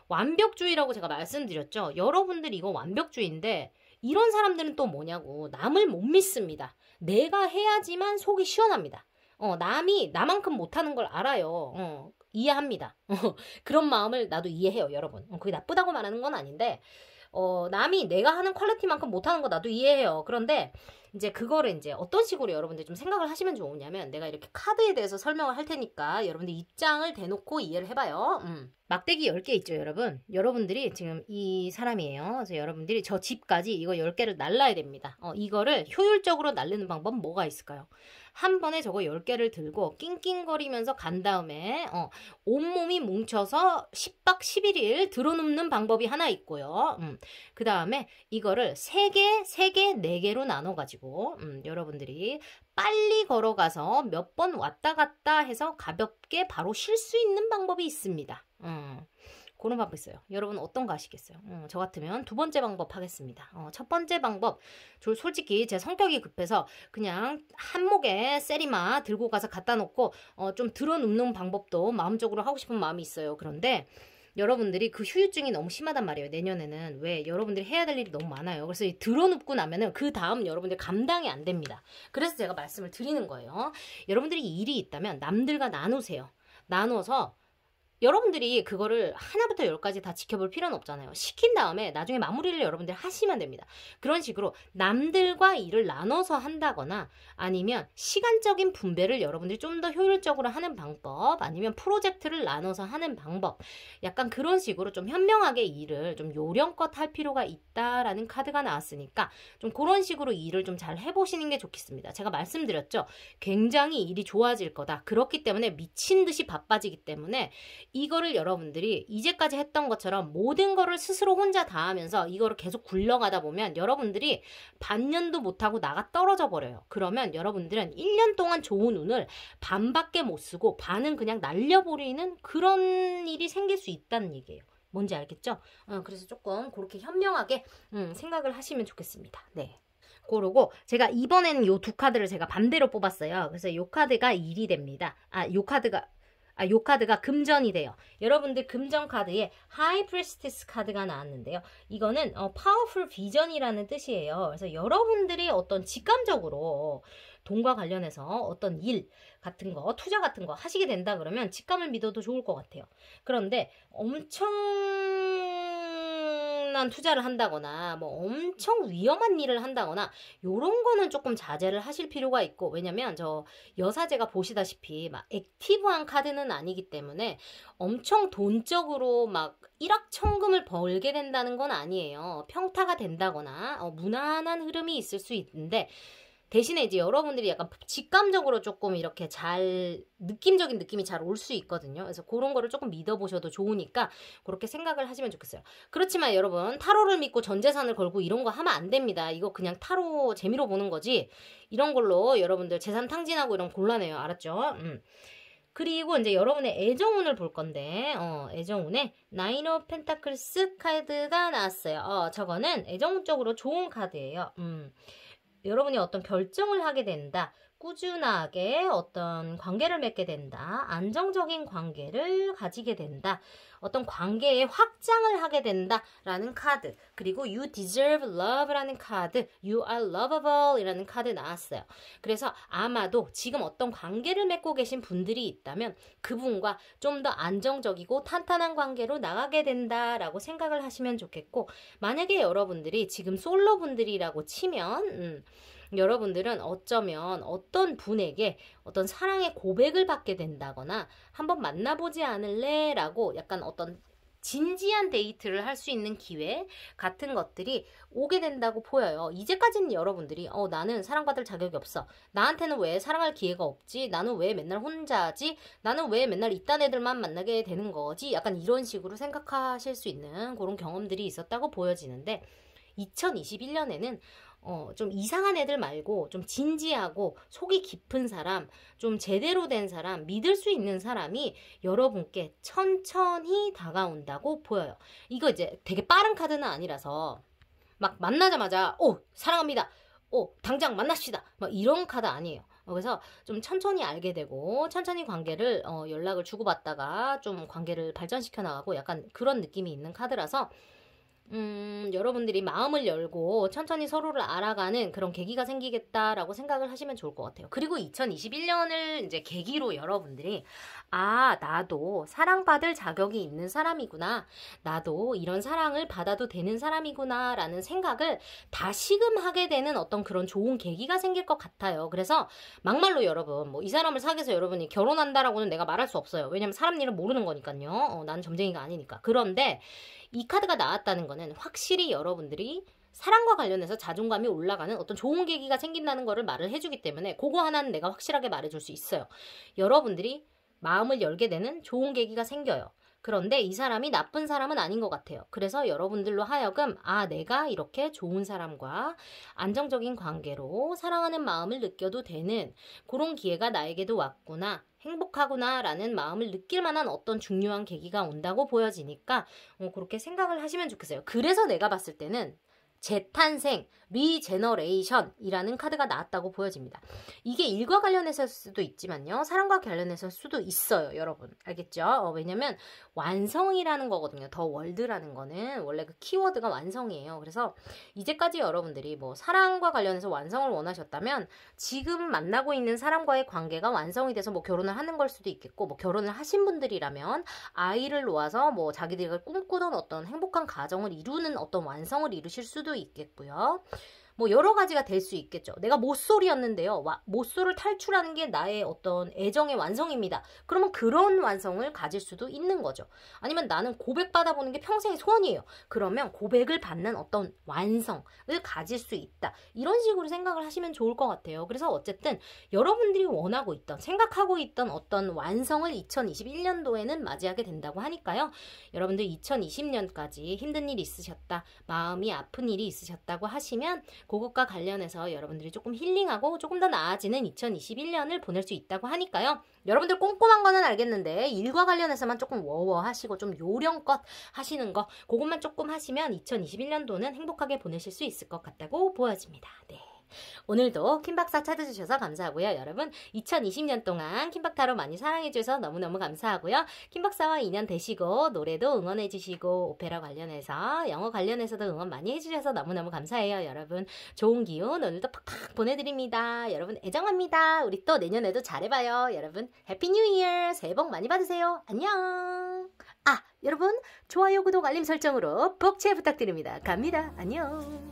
완벽주의라고 제가 말씀드렸죠. 여러분들 이거 완벽주의인데 이런 사람들은 또 뭐냐고. 남을 못 믿습니다. 내가 해야지만 속이 시원합니다. 남이 나만큼 못하는 걸 알아요. 이해합니다. 그런 마음을 나도 이해해요, 여러분. 그게 나쁘다고 말하는 건 아닌데, 남이 내가 하는 퀄리티만큼 못하는 거 나도 이해해요. 그런데 이제 그거를 이제 어떤 식으로 여러분들 좀 생각을 하시면 좋으냐면 내가 이렇게 카드에 대해서 설명을 할 테니까 여러분들 입장을 대놓고 이해를 해봐요. 막대기 10개 있죠, 여러분. 여러분들이 지금 이 사람이에요. 그래서 여러분들이 저 집까지 이거 10개를 날라야 됩니다. 이거를 효율적으로 날리는 방법은 뭐가 있을까요? 한 번에 저거 10개를 들고 낑낑거리면서 간 다음에 온몸이 뭉쳐서 10박 11일 들어눕는 방법이 하나 있고요. 그 다음에 이거를 3개, 3개, 4개로 나눠가지고 여러분들이 빨리 걸어가서 몇 번 왔다 갔다 해서 가볍게 바로 쉴 수 있는 방법이 있습니다. 그런 방법 있어요. 여러분 어떤 거 아시겠어요? 저 같으면 두 번째 방법 하겠습니다. 첫 번째 방법, 저 솔직히 제 성격이 급해서 그냥 한목에 세리마 들고 가서 갖다 놓고 좀 들어눕는 방법도 마음적으로 하고 싶은 마음이 있어요. 그런데 여러분들이 그 후유증이 너무 심하단 말이에요. 내년에는. 왜? 여러분들이 해야 될 일이 너무 많아요. 그래서 들어눕고 나면은 그 다음 여러분들 감당이 안 됩니다. 그래서 제가 말씀을 드리는 거예요. 여러분들이 일이 있다면 남들과 나누세요. 나눠서 여러분들이 그거를 하나부터 10까지 다 지켜볼 필요는 없잖아요. 시킨 다음에 나중에 마무리를 여러분들이 하시면 됩니다. 그런 식으로 남들과 일을 나눠서 한다거나 아니면 시간적인 분배를 여러분들이 좀 더 효율적으로 하는 방법, 아니면 프로젝트를 나눠서 하는 방법, 약간 그런 식으로 좀 현명하게 일을 좀 요령껏 할 필요가 있다라는 카드가 나왔으니까 좀 그런 식으로 일을 좀 잘 해보시는 게 좋겠습니다. 제가 말씀드렸죠. 굉장히 일이 좋아질 거다. 그렇기 때문에 미친 듯이 바빠지기 때문에 이거를 여러분들이 이제까지 했던 것처럼 모든 거를 스스로 혼자 다 하면서 이거를 계속 굴러가다 보면 여러분들이 반년도 못하고 나가 떨어져 버려요. 그러면 여러분들은 1년 동안 좋은 운을 반밖에 못 쓰고 반은 그냥 날려버리는 그런 일이 생길 수 있다는 얘기예요. 뭔지 알겠죠? 그래서 조금 그렇게 현명하게 생각을 하시면 좋겠습니다. 네. 그러고 제가 이번에는 요 두 카드를 제가 반대로 뽑았어요. 그래서 요 카드가 1이 됩니다. 요 카드가 금전이 돼요. 여러분들 금전 카드에 하이 프리스티스 카드가 나왔는데요. 이거는 파워풀 비전이라는 뜻이에요. 그래서 여러분들이 어떤 직감적으로 돈과 관련해서 어떤 일 같은 거, 투자 같은 거 하시게 된다 그러면 직감을 믿어도 좋을 것 같아요. 그런데 엄청난 투자를 한다거나 뭐 엄청 위험한 일을 한다거나 요런 거는 조금 자제를 하실 필요가 있고, 왜냐면 저 여사제가 보시다시피 막 액티브한 카드는 아니기 때문에 엄청 돈적으로 막 일확천금을 벌게 된다는 건 아니에요. 평타가 된다거나 무난한 흐름이 있을 수 있는데 대신에 이제 여러분들이 약간 직감적으로 조금 이렇게 잘 느낌적인 느낌이 잘 올 수 있거든요. 그래서 그런 거를 조금 믿어보셔도 좋으니까 그렇게 생각을 하시면 좋겠어요. 그렇지만 여러분 타로를 믿고 전 재산을 걸고 이런 거 하면 안 됩니다. 이거 그냥 타로 재미로 보는 거지 이런 걸로 여러분들 재산 탕진하고 이런 곤란해요. 알았죠? 그리고 이제 여러분의 애정운을 볼 건데 애정운에 나인 오브 펜타클스 카드가 나왔어요. 저거는 애정운적으로 좋은 카드예요. 여러분이 어떤 결정을 하게 된다. 꾸준하게 어떤 관계를 맺게 된다. 안정적인 관계를 가지게 된다. 어떤 관계의 확장을 하게 된다라는 카드. 그리고 You deserve love라는 카드. You are lovable 이라는 카드 나왔어요. 그래서 아마도 지금 어떤 관계를 맺고 계신 분들이 있다면 그분과 좀 더 안정적이고 탄탄한 관계로 나가게 된다라고 생각을 하시면 좋겠고 만약에 여러분들이 지금 솔로 분들이라고 치면 여러분들은 어쩌면 어떤 분에게 어떤 사랑의 고백을 받게 된다거나 한번 만나보지 않을래? 라고 약간 어떤 진지한 데이트를 할 수 있는 기회 같은 것들이 오게 된다고 보여요. 이제까지는 여러분들이 나는 사랑받을 자격이 없어. 나한테는 왜 사랑할 기회가 없지? 나는 왜 맨날 혼자지? 나는 왜 맨날 이딴 애들만 만나게 되는 거지? 약간 이런 식으로 생각하실 수 있는 그런 경험들이 있었다고 보여지는데 2021년에는 좀 이상한 애들 말고 좀 진지하고 속이 깊은 사람, 좀 제대로 된 사람, 믿을 수 있는 사람이 여러분께 천천히 다가온다고 보여요. 이거 이제 되게 빠른 카드는 아니라서 막 만나자마자 사랑합니다. 당장 만납시다. 막 이런 카드 아니에요. 그래서 좀 천천히 알게 되고 천천히 관계를 연락을 주고받다가 좀 관계를 발전시켜 나가고 약간 그런 느낌이 있는 카드라서 여러분들이 마음을 열고 천천히 서로를 알아가는 그런 계기가 생기겠다라고 생각을 하시면 좋을 것 같아요. 그리고 2021년을 이제 계기로 여러분들이 나도 사랑받을 자격이 있는 사람이구나. 나도 이런 사랑을 받아도 되는 사람이구나 라는 생각을 다시금 하게 되는 어떤 그런 좋은 계기가 생길 것 같아요. 그래서 막말로 여러분 뭐 이 사람을 사귀어서 여러분이 결혼한다라고는 내가 말할 수 없어요. 왜냐면 사람 일은 모르는 거니까요. 나는 점쟁이가 아니니까. 그런데 이 카드가 나왔다는 거는 확실히 여러분들이 사랑과 관련해서 자존감이 올라가는 어떤 좋은 계기가 생긴다는 거를 말을 해주기 때문에 그거 하나는 내가 확실하게 말해줄 수 있어요. 여러분들이 마음을 열게 되는 좋은 계기가 생겨요. 그런데 이 사람이 나쁜 사람은 아닌 것 같아요. 그래서 여러분들로 하여금 내가 이렇게 좋은 사람과 안정적인 관계로 사랑하는 마음을 느껴도 되는 그런 기회가 나에게도 왔구나. 행복하구나 라는 마음을 느낄 만한 어떤 중요한 계기가 온다고 보여지니까 그렇게 생각을 하시면 좋겠어요. 그래서 내가 봤을 때는 재탄생, 리제너레이션이라는 카드가 나왔다고 보여집니다. 이게 일과 관련해서일 수도 있지만요. 사랑과 관련해서일 수도 있어요. 여러분. 알겠죠? 왜냐면 완성이라는 거거든요. 더 월드라는 거는 원래 그 키워드가 완성이에요. 그래서 이제까지 여러분들이 뭐 사랑과 관련해서 완성을 원하셨다면 지금 만나고 있는 사람과의 관계가 완성이 돼서 뭐 결혼을 하는 걸 수도 있겠고 뭐 결혼을 하신 분들이라면 아이를 놓아서 뭐 자기들이 꿈꾸던 어떤 행복한 가정을 이루는 어떤 완성을 이루실 수도 있겠고요. 뭐 여러 가지가 될 수 있겠죠. 내가 모쏠이었는데요. 모쏠을 탈출하는 게 나의 어떤 애정의 완성입니다. 그러면 그런 완성을 가질 수도 있는 거죠. 아니면 나는 고백받아보는 게 평생의 소원이에요. 그러면 고백을 받는 어떤 완성을 가질 수 있다. 이런 식으로 생각을 하시면 좋을 것 같아요. 그래서 어쨌든 여러분들이 원하고 있던 생각하고 있던 어떤 완성을 2021년도에는 맞이하게 된다고 하니까요. 여러분들 2020년까지 힘든 일이 있으셨다. 마음이 아픈 일이 있으셨다고 하시면 그것과 관련해서 여러분들이 조금 힐링하고 조금 더 나아지는 2021년을 보낼 수 있다고 하니까요. 여러분들 꼼꼼한 거는 알겠는데 일과 관련해서만 조금 워워하시고 좀 요령껏 하시는 거 그것만 조금 하시면 2021년도는 행복하게 보내실 수 있을 것 같다고 보여집니다. 네. 오늘도 킴박사 찾아주셔서 감사하고요. 여러분 2020년 동안 킴박타로 많이 사랑해주셔서 너무너무 감사하고요. 킴박사와 인연 되시고 노래도 응원해주시고 오페라 관련해서 영어 관련해서도 응원 많이 해주셔서 너무너무 감사해요. 여러분 좋은 기운 오늘도 팍팍 보내드립니다. 여러분 애정합니다. 우리 또 내년에도 잘해봐요. 여러분 해피 뉴 이어 새해 복 많이 받으세요. 안녕. 여러분 좋아요 구독 알림 설정으로 복채 부탁드립니다. 갑니다. 안녕.